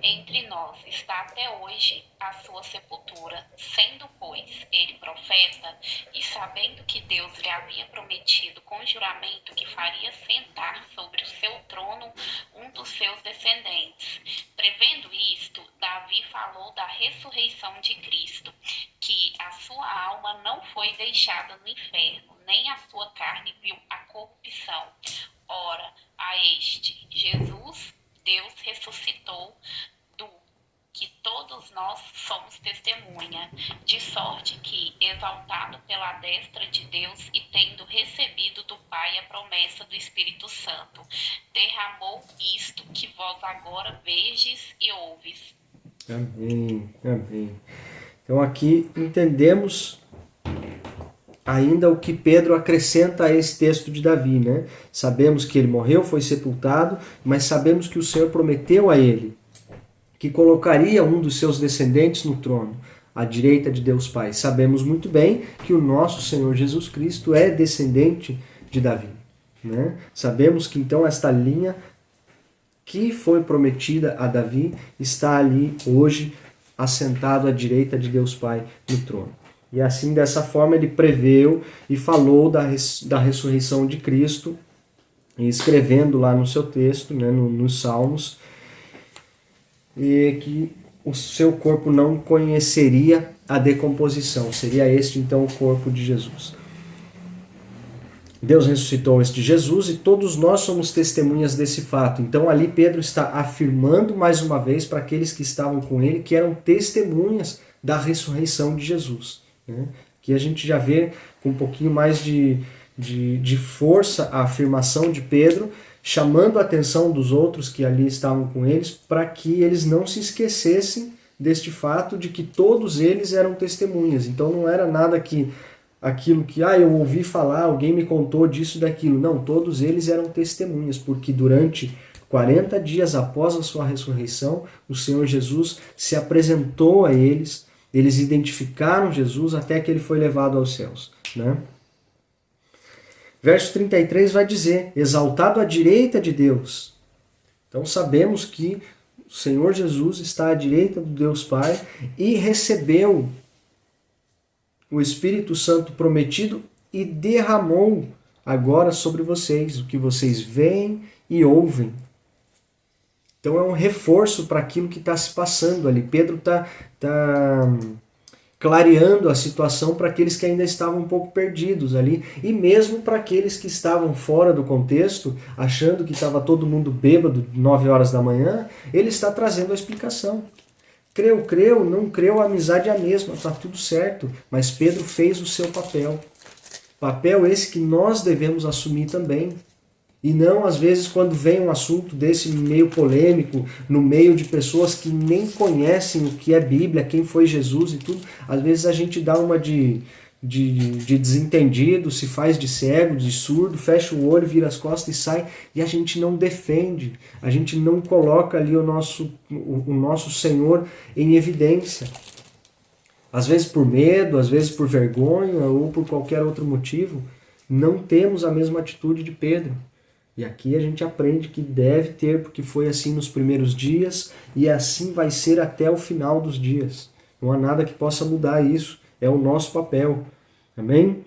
entre nós. Está até hoje a sua sepultura, sendo, pois, ele profeta, e sabendo que Deus lhe havia prometido com juramento que faria sentar sobre o seu trono um dos seus descendentes. Prevendo isto, Davi falou da ressurreição de Cristo, que a sua alma não foi deixada no inferno, nem a sua carne viu a corrupção. Ora, a este Jesus, Deus ressuscitou, do que todos nós somos testemunha, de sorte que, exaltado pela destra de Deus e tendo recebido do Pai a promessa do Espírito Santo, derramou isto que vós agora vedes e ouves. Amém, amém. Então aqui entendemos ainda o que Pedro acrescenta a esse texto de Davi, né? Sabemos que ele morreu, foi sepultado, mas sabemos que o Senhor prometeu a ele que colocaria um dos seus descendentes no trono, à direita de Deus Pai. Sabemos muito bem que o nosso Senhor Jesus Cristo é descendente de Davi, né? Sabemos que então esta linha que foi prometida a Davi está ali hoje assentado à direita de Deus Pai no trono. E assim, dessa forma, ele preveu e falou da ressurreição de Cristo, escrevendo lá no seu texto, né, nos Salmos, e que o seu corpo não conheceria a decomposição. Seria este, então, o corpo de Jesus. Deus ressuscitou este Jesus e todos nós somos testemunhas desse fato. Então ali Pedro está afirmando mais uma vez para aqueles que estavam com ele que eram testemunhas da ressurreição de Jesus, né? Que a gente já vê com um pouquinho mais de força a afirmação de Pedro, chamando a atenção dos outros que ali estavam com eles para que eles não se esquecessem deste fato de que todos eles eram testemunhas. Então não era nada que aquilo que eu ouvi falar, alguém me contou disso, daquilo. Não, todos eles eram testemunhas, porque durante 40 dias após a sua ressurreição, o Senhor Jesus se apresentou a eles, eles identificaram Jesus até que ele foi levado aos céus, né? Verso 33 vai dizer, exaltado à direita de Deus. Então sabemos que o Senhor Jesus está à direita do Deus Pai e recebeu o Espírito Santo prometido e derramou agora sobre vocês, o que vocês veem e ouvem. Então é um reforço para aquilo que está se passando ali. Pedro está clareando a situação para aqueles que ainda estavam um pouco perdidos ali, e mesmo para aqueles que estavam fora do contexto, achando que estava todo mundo bêbado 9 horas da manhã, ele está trazendo a explicação. Creu, não creu, a amizade é a mesma, está tudo certo. Mas Pedro fez o seu papel. Papel esse que nós devemos assumir também. E não, às vezes, quando vem um assunto desse meio polêmico, no meio de pessoas que nem conhecem o que é Bíblia, quem foi Jesus e tudo, às vezes a gente dá uma de desentendido, se faz de cego, de surdo, fecha o olho, vira as costas e sai, e a gente não defende, a gente não coloca ali o nosso Senhor em evidência. Às vezes por medo, às vezes por vergonha ou por qualquer outro motivo, não temos a mesma atitude de Pedro. E aqui a gente aprende que deve ter, porque foi assim nos primeiros dias e assim vai ser até o final dos dias. Não há nada que possa mudar isso. É o nosso papel. Amém?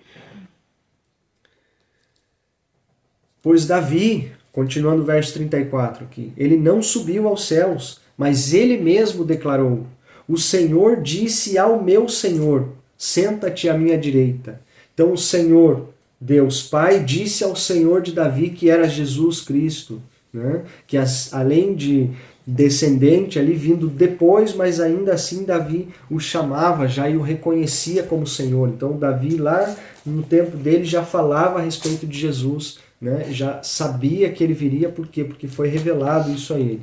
Pois Davi, continuando o verso 34 aqui, ele não subiu aos céus, mas ele mesmo declarou, o Senhor disse ao meu Senhor, senta-te à minha direita. Então o Senhor, Deus Pai, disse ao Senhor de Davi, que era Jesus Cristo, né? Que além de descendente ali vindo depois, mas ainda assim Davi o chamava já e o reconhecia como Senhor. Então Davi lá no tempo dele já falava a respeito de Jesus, né? Já sabia que ele viria, por quê? Porque foi revelado isso a ele.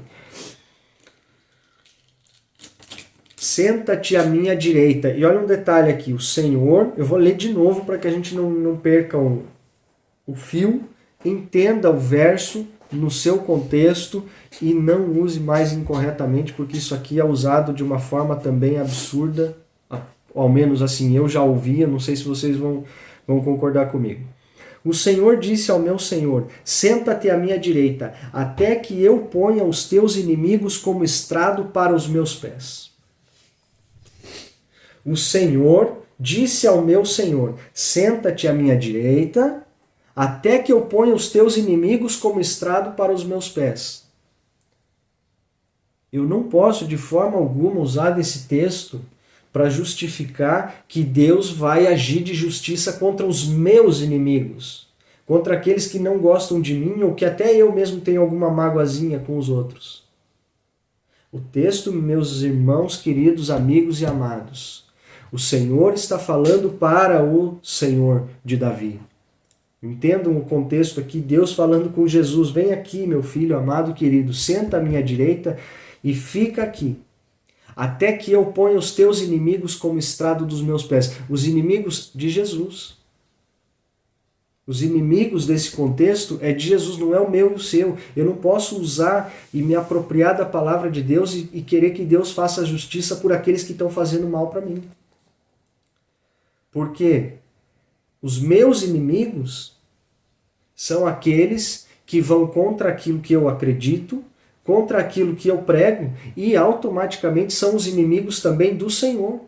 Senta-te à minha direita. E olha um detalhe aqui, o Senhor, eu vou ler de novo para que a gente não perca o fio, entenda o verso no seu contexto e não use mais incorretamente, porque isso aqui é usado de uma forma também absurda, ao menos assim eu já ouvi, eu não sei se vocês vão concordar comigo. O Senhor disse ao meu Senhor, senta-te à minha direita, até que eu ponha os teus inimigos como estrado para os meus pés. O Senhor disse ao meu Senhor, senta-te à minha direita, até que eu ponha os teus inimigos como estrado para os meus pés. Eu não posso de forma alguma usar desse texto para justificar que Deus vai agir de justiça contra os meus inimigos, contra aqueles que não gostam de mim ou que até eu mesmo tenho alguma magoazinha com os outros. O texto, meus irmãos, queridos, amigos e amados, o Senhor está falando para o Senhor de Davi. Entendam o contexto aqui, Deus falando com Jesus, vem aqui, meu filho amado, querido, senta à minha direita e fica aqui, até que eu ponha os teus inimigos como estrado dos meus pés. Os inimigos de Jesus. Os inimigos desse contexto é de Jesus, não é o meu e o seu. Eu não posso usar e me apropriar da palavra de Deus e querer que Deus faça justiça por aqueles que estão fazendo mal para mim. Porque os meus inimigos são aqueles que vão contra aquilo que eu acredito, contra aquilo que eu prego, e automaticamente são os inimigos também do Senhor.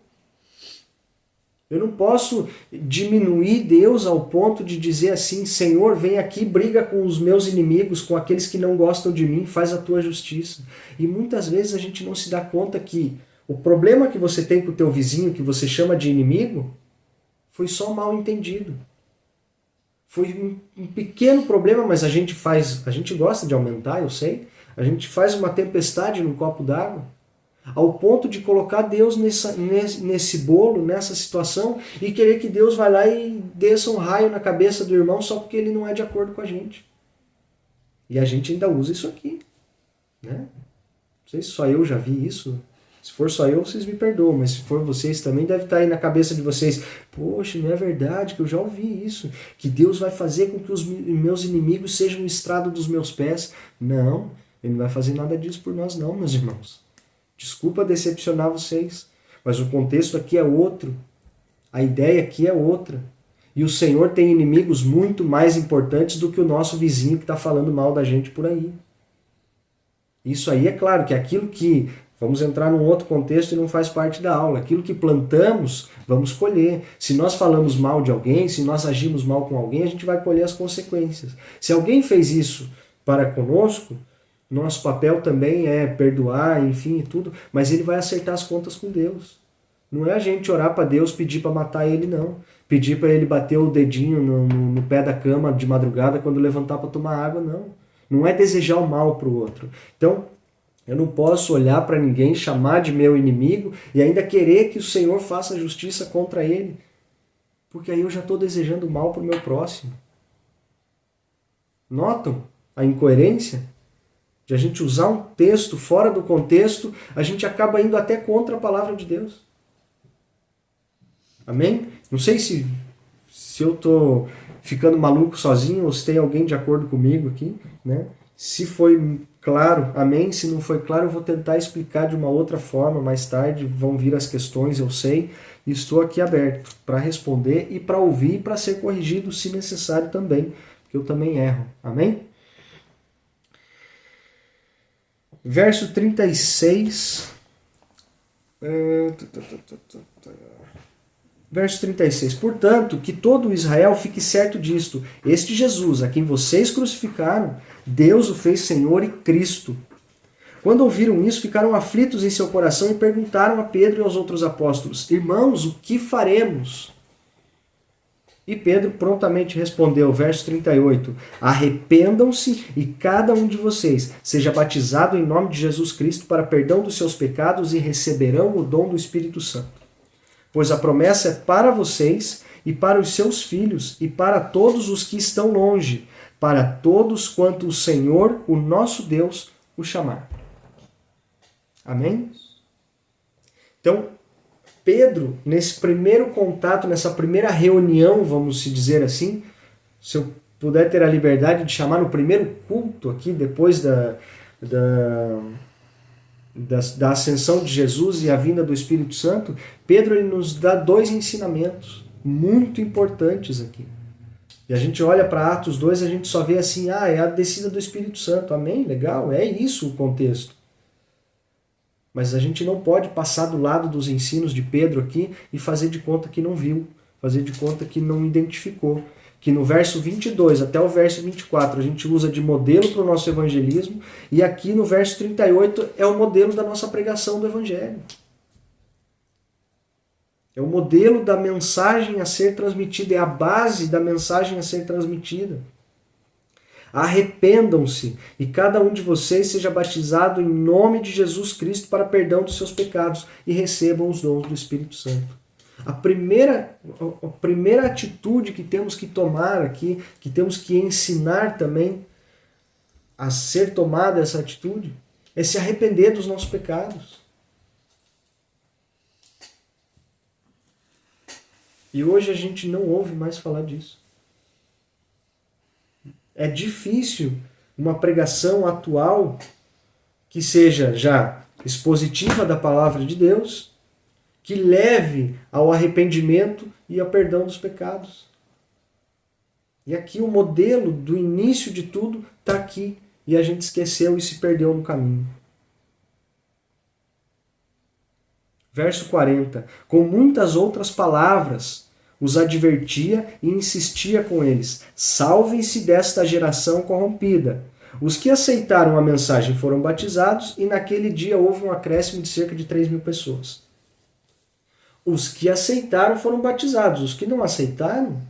Eu não posso diminuir Deus ao ponto de dizer assim, Senhor, vem aqui, briga com os meus inimigos, com aqueles que não gostam de mim, faz a tua justiça. E muitas vezes a gente não se dá conta que o problema que você tem com o teu vizinho, que você chama de inimigo, foi só mal entendido. Foi um pequeno problema, mas a gente gosta de aumentar, eu sei. A gente faz uma tempestade num copo d'água, ao ponto de colocar Deus nesse bolo, nessa situação, e querer que Deus vai lá e desça um raio na cabeça do irmão só porque ele não é de acordo com a gente. E a gente ainda usa isso aqui. Né? Não sei se só eu já vi isso. Se for só eu, vocês me perdoam, mas se for vocês também, deve estar aí na cabeça de vocês. Poxa, não é verdade que eu já ouvi isso. Que Deus vai fazer com que os meus inimigos sejam o estrado dos meus pés. Não, Ele não vai fazer nada disso por nós não, meus irmãos. Desculpa decepcionar vocês, mas o contexto aqui é outro. A ideia aqui é outra. E o Senhor tem inimigos muito mais importantes do que o nosso vizinho que está falando mal da gente por aí. Isso aí é claro que aquilo que... Vamos entrar num outro contexto e não faz parte da aula. Aquilo que plantamos, vamos colher. Se nós falamos mal de alguém, se nós agimos mal com alguém, a gente vai colher as consequências. Se alguém fez isso para conosco, nosso papel também é perdoar, enfim, e tudo, mas ele vai acertar as contas com Deus. Não é a gente orar para Deus, pedir para matar ele, não. Pedir para ele bater o dedinho no pé da cama de madrugada quando levantar para tomar água, não. Não é desejar o mal para o outro. Então, eu não posso olhar para ninguém, chamar de meu inimigo e ainda querer que o Senhor faça justiça contra ele. Porque aí eu já estou desejando mal para o meu próximo. Notam a incoerência? De a gente usar um texto fora do contexto, a gente acaba indo até contra a palavra de Deus. Amém? Não sei se eu estou ficando maluco sozinho ou se tem alguém de acordo comigo aqui, né? Se foi claro, amém. Se não foi claro, eu vou tentar explicar de uma outra forma mais tarde. Vão vir as questões, eu sei. E estou aqui aberto para responder e para ouvir e para ser corrigido se necessário também, porque eu também erro. Amém? Verso 36. Verso 36. Portanto, que todo Israel fique certo disto. Este Jesus, a quem vocês crucificaram, Deus o fez Senhor e Cristo. Quando ouviram isso, ficaram aflitos em seu coração e perguntaram a Pedro e aos outros apóstolos: Irmãos, o que faremos? E Pedro prontamente respondeu, verso 38, arrependam-se e cada um de vocês seja batizado em nome de Jesus Cristo para perdão dos seus pecados e receberão o dom do Espírito Santo. Pois a promessa é para vocês e para os seus filhos e para todos os que estão longe, para todos quanto o Senhor, o nosso Deus, o chamar. Amém? Então, Pedro, nesse primeiro contato, nessa primeira reunião, vamos se dizer assim, se eu puder ter a liberdade de chamar no primeiro culto aqui, depois da ascensão de Jesus e a vinda do Espírito Santo, Pedro ele nos dá dois ensinamentos muito importantes aqui. E a gente olha para Atos 2 e a gente só vê assim, é a descida do Espírito Santo, amém? Legal, é isso o contexto. Mas a gente não pode passar do lado dos ensinos de Pedro aqui e fazer de conta que não viu, fazer de conta que não identificou. Que no verso 22 até o verso 24 a gente usa de modelo para o nosso evangelismo e aqui no verso 38 é o modelo da nossa pregação do evangelho. É o modelo da mensagem a ser transmitida, é a base da mensagem a ser transmitida. Arrependam-se e cada um de vocês seja batizado em nome de Jesus Cristo para perdão dos seus pecados e recebam os dons do Espírito Santo. A primeira atitude que temos que tomar aqui, que temos que ensinar também a ser tomada essa atitude, é se arrepender dos nossos pecados. E hoje a gente não ouve mais falar disso. É difícil uma pregação atual que seja já expositiva da palavra de Deus, que leve ao arrependimento e ao perdão dos pecados. E aqui o modelo do início de tudo está aqui, e a gente esqueceu e se perdeu no caminho. Verso 40. Com muitas outras palavras os advertia e insistia com eles: salvem-se desta geração corrompida. Os que aceitaram a mensagem foram batizados e naquele dia houve um acréscimo de cerca de 3.000 pessoas. Os que aceitaram foram batizados. Os que não aceitaram, o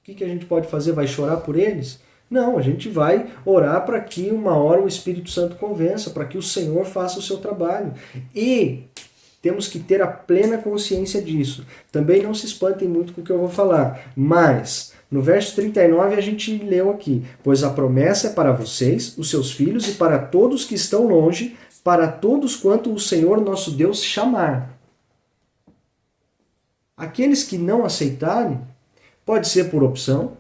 que a gente pode fazer? Vai chorar por eles? Não, a gente vai orar para que uma hora o Espírito Santo convença, para que o Senhor faça o seu trabalho. E temos que ter a plena consciência disso. Também não se espantem muito com o que eu vou falar, mas no verso 39 a gente leu aqui: pois a promessa é para vocês, os seus filhos e para todos que estão longe, para todos quanto o Senhor nosso Deus chamar. Aqueles que não aceitarem, pode ser por opção,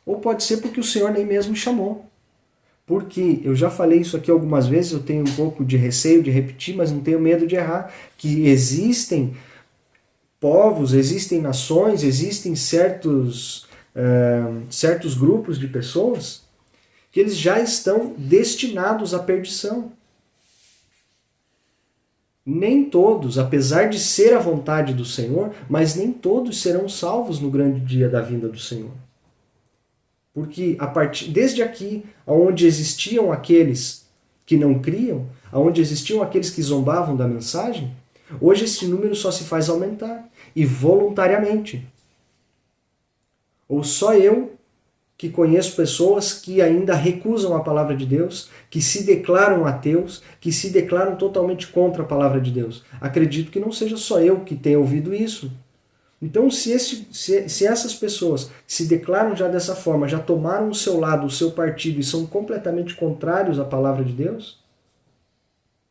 ou pode ser porque o Senhor nem mesmo chamou. Porque eu já falei isso aqui algumas vezes, eu tenho um pouco de receio de repetir, mas não tenho medo de errar, que existem povos, existem nações, existem certos grupos de pessoas que eles já estão destinados à perdição. Nem todos, apesar de ser a vontade do Senhor, mas nem todos serão salvos no grande dia da vinda do Senhor. Porque desde aqui, onde existiam aqueles que não criam, onde existiam aqueles que zombavam da mensagem, hoje esse número só se faz aumentar, e voluntariamente. Ou só eu que conheço pessoas que ainda recusam a palavra de Deus, que se declaram ateus, que se declaram totalmente contra a palavra de Deus. Acredito que não seja só eu que tenha ouvido isso. Então, se essas pessoas se declaram já dessa forma, já tomaram o seu lado, o seu partido e são completamente contrários à palavra de Deus,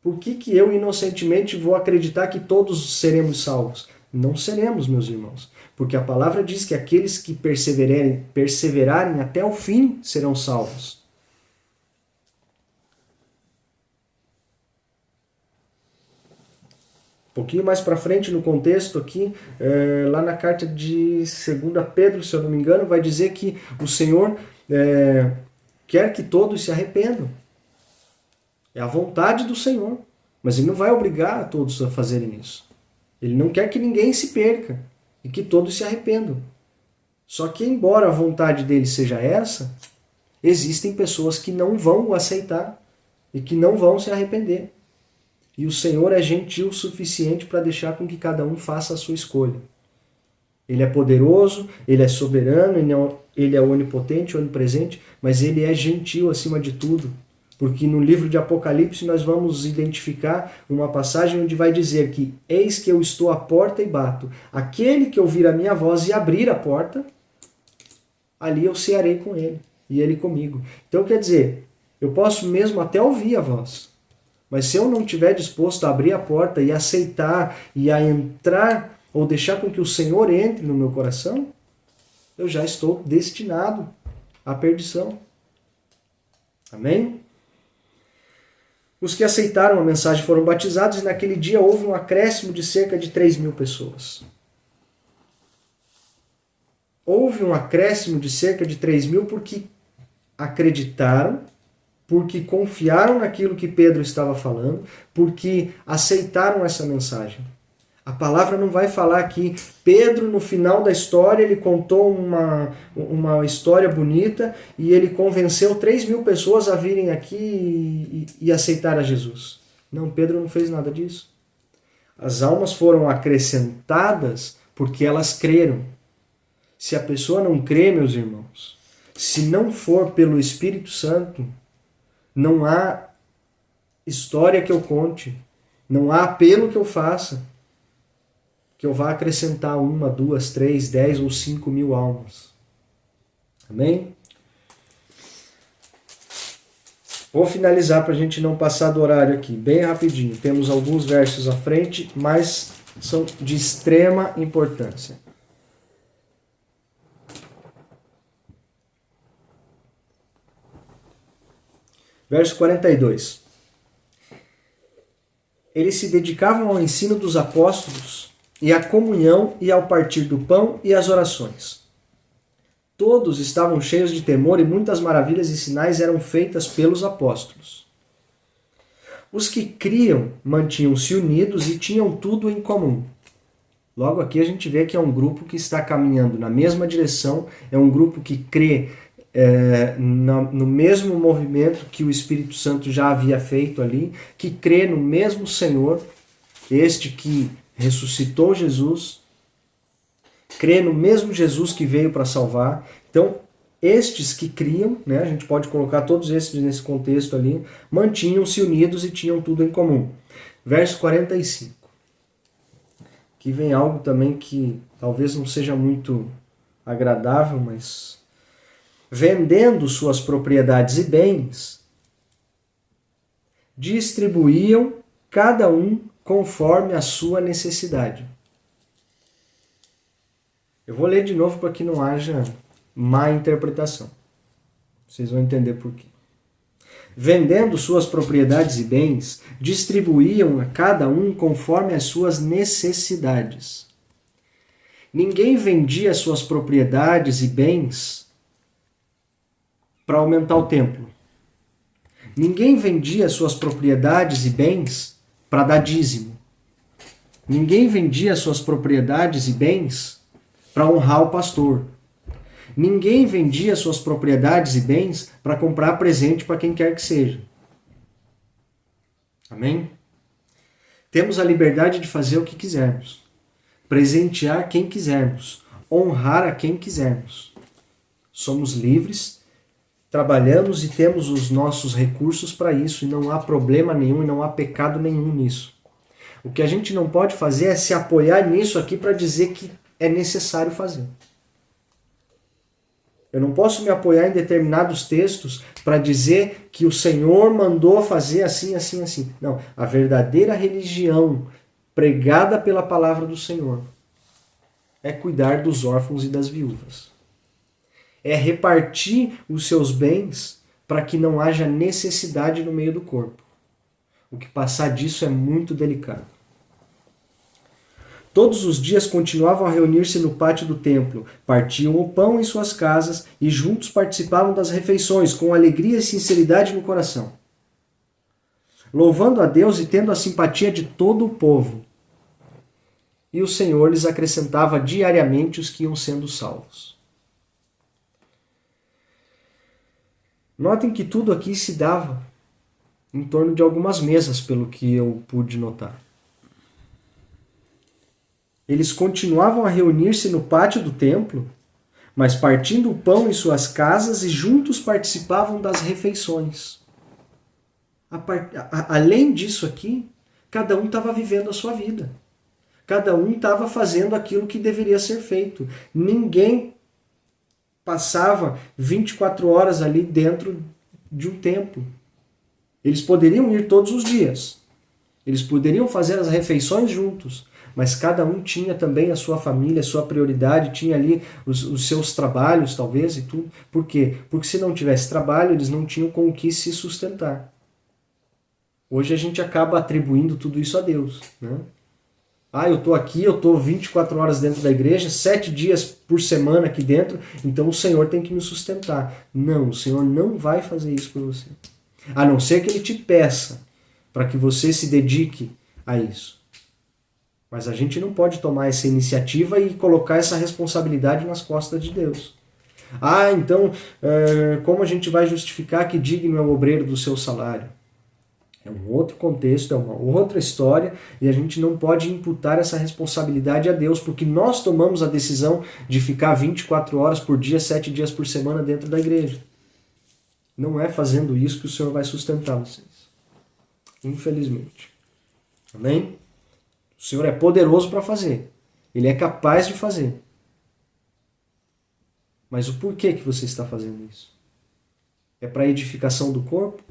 por que eu inocentemente vou acreditar que todos seremos salvos? Não seremos, meus irmãos. Porque a palavra diz que aqueles que perseverarem até o fim serão salvos. Um pouquinho mais para frente no contexto aqui, lá na carta de 2 Pedro, se eu não me engano, vai dizer que o Senhor quer que todos se arrependam. É a vontade do Senhor, mas Ele não vai obrigar a todos a fazerem isso. Ele não quer que ninguém se perca e que todos se arrependam. Só que, embora a vontade dele seja essa, existem pessoas que não vão o aceitar e que não vão se arrepender. E o Senhor é gentil o suficiente para deixar com que cada um faça a sua escolha. Ele é poderoso, Ele é soberano, Ele é onipotente, onipresente, mas Ele é gentil acima de tudo. Porque no livro de Apocalipse nós vamos identificar uma passagem onde vai dizer que eis que eu estou à porta e bato. Aquele que ouvir a minha voz e abrir a porta, ali eu cearei com ele e ele comigo. Então quer dizer, eu posso mesmo até ouvir a voz, mas se eu não estiver disposto a abrir a porta e aceitar e a entrar ou deixar com que o Senhor entre no meu coração, eu já estou destinado à perdição. Amém? Os que aceitaram a mensagem foram batizados e naquele dia houve um acréscimo de cerca de 3.000 pessoas. Houve um acréscimo de cerca de 3.000 porque acreditaram, porque confiaram naquilo que Pedro estava falando, porque aceitaram essa mensagem. A palavra não vai falar que Pedro, no final da história, ele contou uma história bonita e ele convenceu 3.000 pessoas a virem aqui e aceitar a Jesus. Não, Pedro não fez nada disso. As almas foram acrescentadas porque elas creram. Se a pessoa não crê, meus irmãos, se não for pelo Espírito Santo, não há história que eu conte, não há apelo que eu faça, que eu vá acrescentar 1, 2, 3, 10 ou 5.000 almas. Amém? Vou finalizar para a gente não passar do horário aqui, bem rapidinho. Temos alguns versos à frente, mas são de extrema importância. Verso 42. Eles se dedicavam ao ensino dos apóstolos e à comunhão e ao partir do pão e às orações. Todos estavam cheios de temor e muitas maravilhas e sinais eram feitas pelos apóstolos. Os que criam mantinham-se unidos e tinham tudo em comum. Logo aqui a gente vê que é um grupo que está caminhando na mesma direção, é um grupo que crê no mesmo movimento que o Espírito Santo já havia feito ali, que crê no mesmo Senhor, este que ressuscitou Jesus, crê no mesmo Jesus que veio para salvar. Então, estes que criam, né, a gente pode colocar todos esses nesse contexto ali, mantinham-se unidos e tinham tudo em comum. Verso 45. Aqui vem algo também que talvez não seja muito agradável, mas vendendo suas propriedades e bens, distribuíam cada um conforme a sua necessidade. Eu vou ler de novo para que não haja má interpretação. Vocês vão entender por quê. Vendendo suas propriedades e bens, distribuíam a cada um conforme as suas necessidades. Ninguém vendia suas propriedades e bens para aumentar o templo. Ninguém vendia suas propriedades e bens para dar dízimo. Ninguém vendia suas propriedades e bens para honrar o pastor. Ninguém vendia suas propriedades e bens para comprar presente para quem quer que seja. Amém? Temos a liberdade de fazer o que quisermos, presentear quem quisermos, honrar a quem quisermos. Somos livres, trabalhamos e temos os nossos recursos para isso, e não há problema nenhum e não há pecado nenhum nisso. O que a gente não pode fazer é se apoiar nisso aqui para dizer que é necessário fazer. Eu não posso me apoiar em determinados textos para dizer que o Senhor mandou fazer assim, assim, assim. Não, a verdadeira religião pregada pela palavra do Senhor é cuidar dos órfãos e das viúvas. É repartir os seus bens para que não haja necessidade no meio do corpo. O que passar disso é muito delicado. Todos os dias continuavam a reunir-se no pátio do templo, partiam o pão em suas casas e juntos participavam das refeições, com alegria e sinceridade no coração, louvando a Deus e tendo a simpatia de todo o povo. E o Senhor lhes acrescentava diariamente os que iam sendo salvos. Notem que tudo aqui se dava em torno de algumas mesas, pelo que eu pude notar. Eles continuavam a reunir-se no pátio do templo, mas partindo o pão em suas casas e juntos participavam das refeições. Além disso aqui, cada um estava vivendo a sua vida. Cada um estava fazendo aquilo que deveria ser feito. Ninguém passava 24 horas ali dentro de um templo. Eles poderiam ir todos os dias. Eles poderiam fazer as refeições juntos. Mas cada um tinha também a sua família, a sua prioridade, tinha ali os seus trabalhos, talvez, e tudo. Por quê? Porque se não tivesse trabalho, eles não tinham com o que se sustentar. Hoje a gente acaba atribuindo tudo isso a Deus, né? Eu estou aqui, eu estou 24 horas dentro da igreja, 7 dias por semana aqui dentro, então o Senhor tem que me sustentar. Não, o Senhor não vai fazer isso por você. A não ser que Ele te peça para que você se dedique a isso. Mas a gente não pode tomar essa iniciativa e colocar essa responsabilidade nas costas de Deus. Então, como a gente vai justificar que digno é o obreiro do seu salário? É um outro contexto, é uma outra história, e a gente não pode imputar essa responsabilidade a Deus, porque nós tomamos a decisão de ficar 24 horas por dia, 7 dias por semana dentro da igreja. Não é fazendo isso que o Senhor vai sustentar vocês. Infelizmente. Amém? O Senhor é poderoso para fazer. Ele é capaz de fazer. Mas o porquê que você está fazendo isso? É para a edificação do corpo?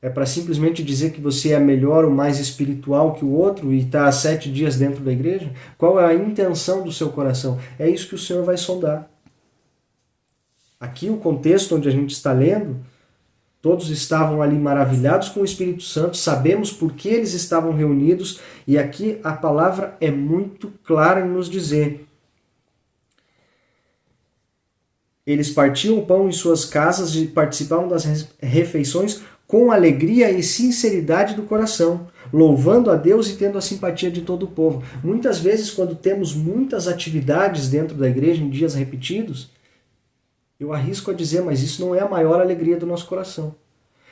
É para simplesmente dizer que você é melhor ou mais espiritual que o outro e está há 7 dias dentro da igreja? Qual é a intenção do seu coração? É isso que o Senhor vai sondar. Aqui o contexto onde a gente está lendo, Todos estavam ali maravilhados com o Espírito Santo, sabemos por que eles estavam reunidos, e aqui a palavra é muito clara em nos dizer: eles partiam o pão em suas casas e participavam das refeições com alegria e sinceridade do coração, louvando a Deus e tendo a simpatia de todo o povo. Muitas vezes, quando temos muitas atividades dentro da igreja em dias repetidos, eu arrisco a dizer, mas isso não é a maior alegria do nosso coração.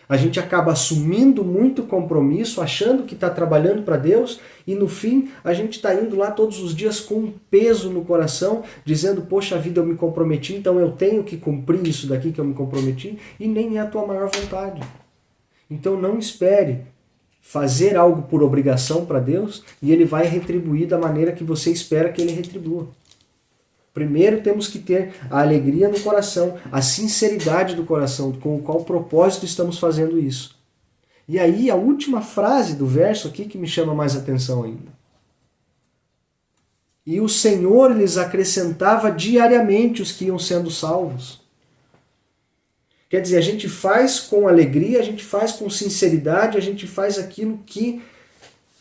A gente acaba assumindo muito compromisso, achando que está trabalhando para Deus, e no fim a gente está indo lá todos os dias com um peso no coração, dizendo, poxa vida, eu me comprometi, então eu tenho que cumprir isso daqui que eu me comprometi, e nem é a tua maior vontade. Então não espere fazer algo por obrigação para Deus e Ele vai retribuir da maneira que você espera que Ele retribua. Primeiro temos que ter a alegria no coração, a sinceridade do coração, com o qual propósito estamos fazendo isso. E aí a última frase do verso aqui que me chama mais atenção ainda. E o Senhor lhes acrescentava diariamente os que iam sendo salvos. Quer dizer, a gente faz com alegria, a gente faz com sinceridade, a gente faz aquilo que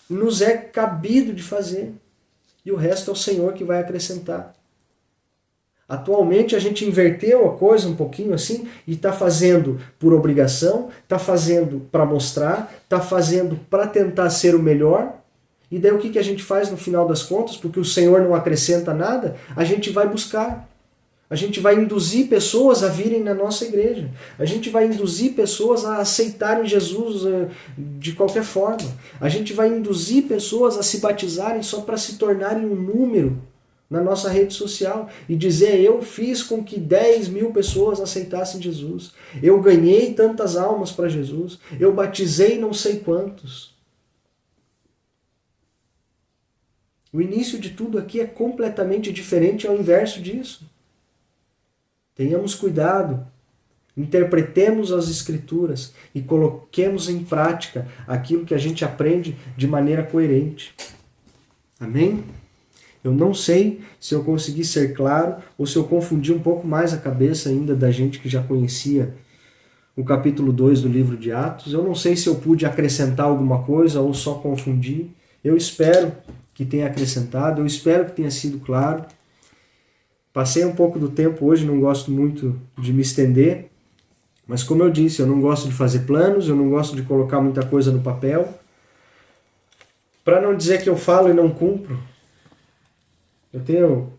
nos é cabido de fazer. E o resto é o Senhor que vai acrescentar. Atualmente a gente inverteu a coisa um pouquinho assim e está fazendo por obrigação, está fazendo para mostrar, está fazendo para tentar ser o melhor. E daí o que a gente faz no final das contas? Porque o Senhor não acrescenta nada, a gente vai buscar. A gente vai induzir pessoas a virem na nossa igreja. A gente vai induzir pessoas a aceitarem Jesus de qualquer forma. A gente vai induzir pessoas a se batizarem só para se tornarem um número na nossa rede social e dizer, eu fiz com que 10 mil pessoas aceitassem Jesus. Eu ganhei tantas almas para Jesus. Eu batizei não sei quantos. O início de tudo aqui é completamente diferente ao inverso disso. Tenhamos cuidado, interpretemos as Escrituras e coloquemos em prática aquilo que a gente aprende de maneira coerente. Amém? Eu não sei se eu consegui ser claro ou se eu confundi um pouco mais a cabeça ainda da gente que já conhecia o capítulo 2 do livro de Atos. Eu não sei se eu pude acrescentar alguma coisa ou só confundir. Eu espero que tenha acrescentado, eu espero que tenha sido claro. Passei um pouco do tempo hoje, não gosto muito de me estender, mas como eu disse, eu não gosto de fazer planos, eu não gosto de colocar muita coisa no papel. Para não dizer que eu falo e não cumpro, eu tenho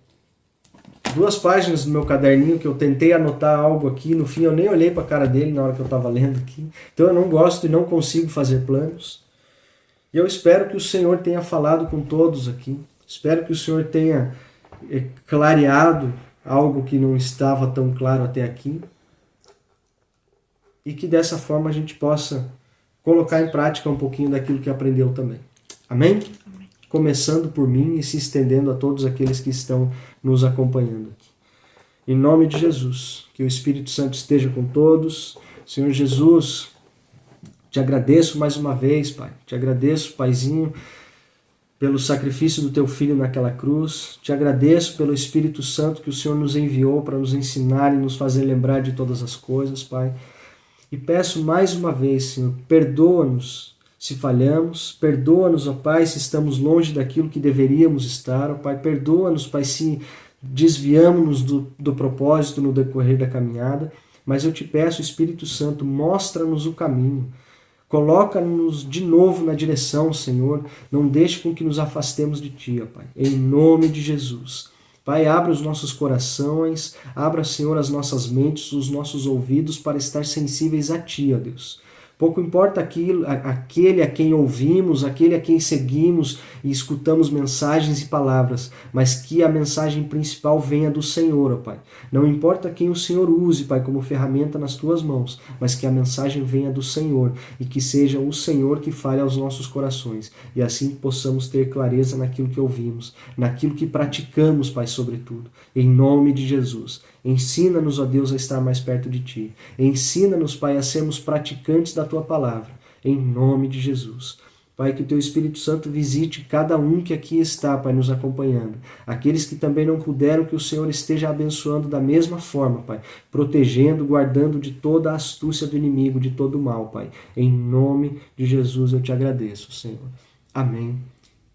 2 páginas no meu caderninho que eu tentei anotar algo aqui, no fim eu nem olhei para a cara dele na hora que eu estava lendo aqui. Então eu não gosto e não consigo fazer planos. E eu espero que o Senhor tenha falado com todos aqui. Espero que o Senhor tenha clareado algo que não estava tão claro até aqui. E que dessa forma a gente possa colocar em prática um pouquinho daquilo que aprendeu também. Amém? Começando por mim e se estendendo a todos aqueles que estão nos acompanhando aqui. Em nome de Jesus, que o Espírito Santo esteja com todos. Senhor Jesus, te agradeço mais uma vez, Pai. Te agradeço, Paizinho, pelo sacrifício do Teu Filho naquela cruz. Te agradeço pelo Espírito Santo que o Senhor nos enviou para nos ensinar e nos fazer lembrar de todas as coisas, Pai. E peço mais uma vez, Senhor, perdoa-nos se falhamos, perdoa-nos, ó Pai, se estamos longe daquilo que deveríamos estar, ó Pai, perdoa-nos, Pai, se desviamos do propósito no decorrer da caminhada, mas eu te peço, Espírito Santo, mostra-nos o caminho, coloca-nos de novo na direção, Senhor, não deixe com que nos afastemos de Ti, ó Pai, em nome de Jesus. Pai, abra os nossos corações, abra, Senhor, as nossas mentes, os nossos ouvidos para estar sensíveis a Ti, ó Deus. Pouco importa aquele a quem ouvimos, aquele a quem seguimos e escutamos mensagens e palavras, mas que a mensagem principal venha do Senhor, ó Pai. Não importa quem o Senhor use, Pai, como ferramenta nas Tuas mãos, mas que a mensagem venha do Senhor e que seja o Senhor que fale aos nossos corações e assim possamos ter clareza naquilo que ouvimos, naquilo que praticamos, Pai, sobretudo. Em nome de Jesus. Ensina-nos, ó Deus, a estar mais perto de Ti. Ensina-nos, Pai, a sermos praticantes da Tua palavra. Em nome de Jesus. Pai, Pai, que o Teu Espírito Santo visite cada um que aqui está, Pai, nos acompanhando. Aqueles que também não puderam, que o Senhor esteja abençoando da mesma forma, Pai, protegendo, guardando de toda a astúcia do inimigo, de todo o mal, Pai. Em nome de Jesus eu te agradeço, Senhor. Amém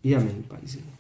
e amém, Paizinho.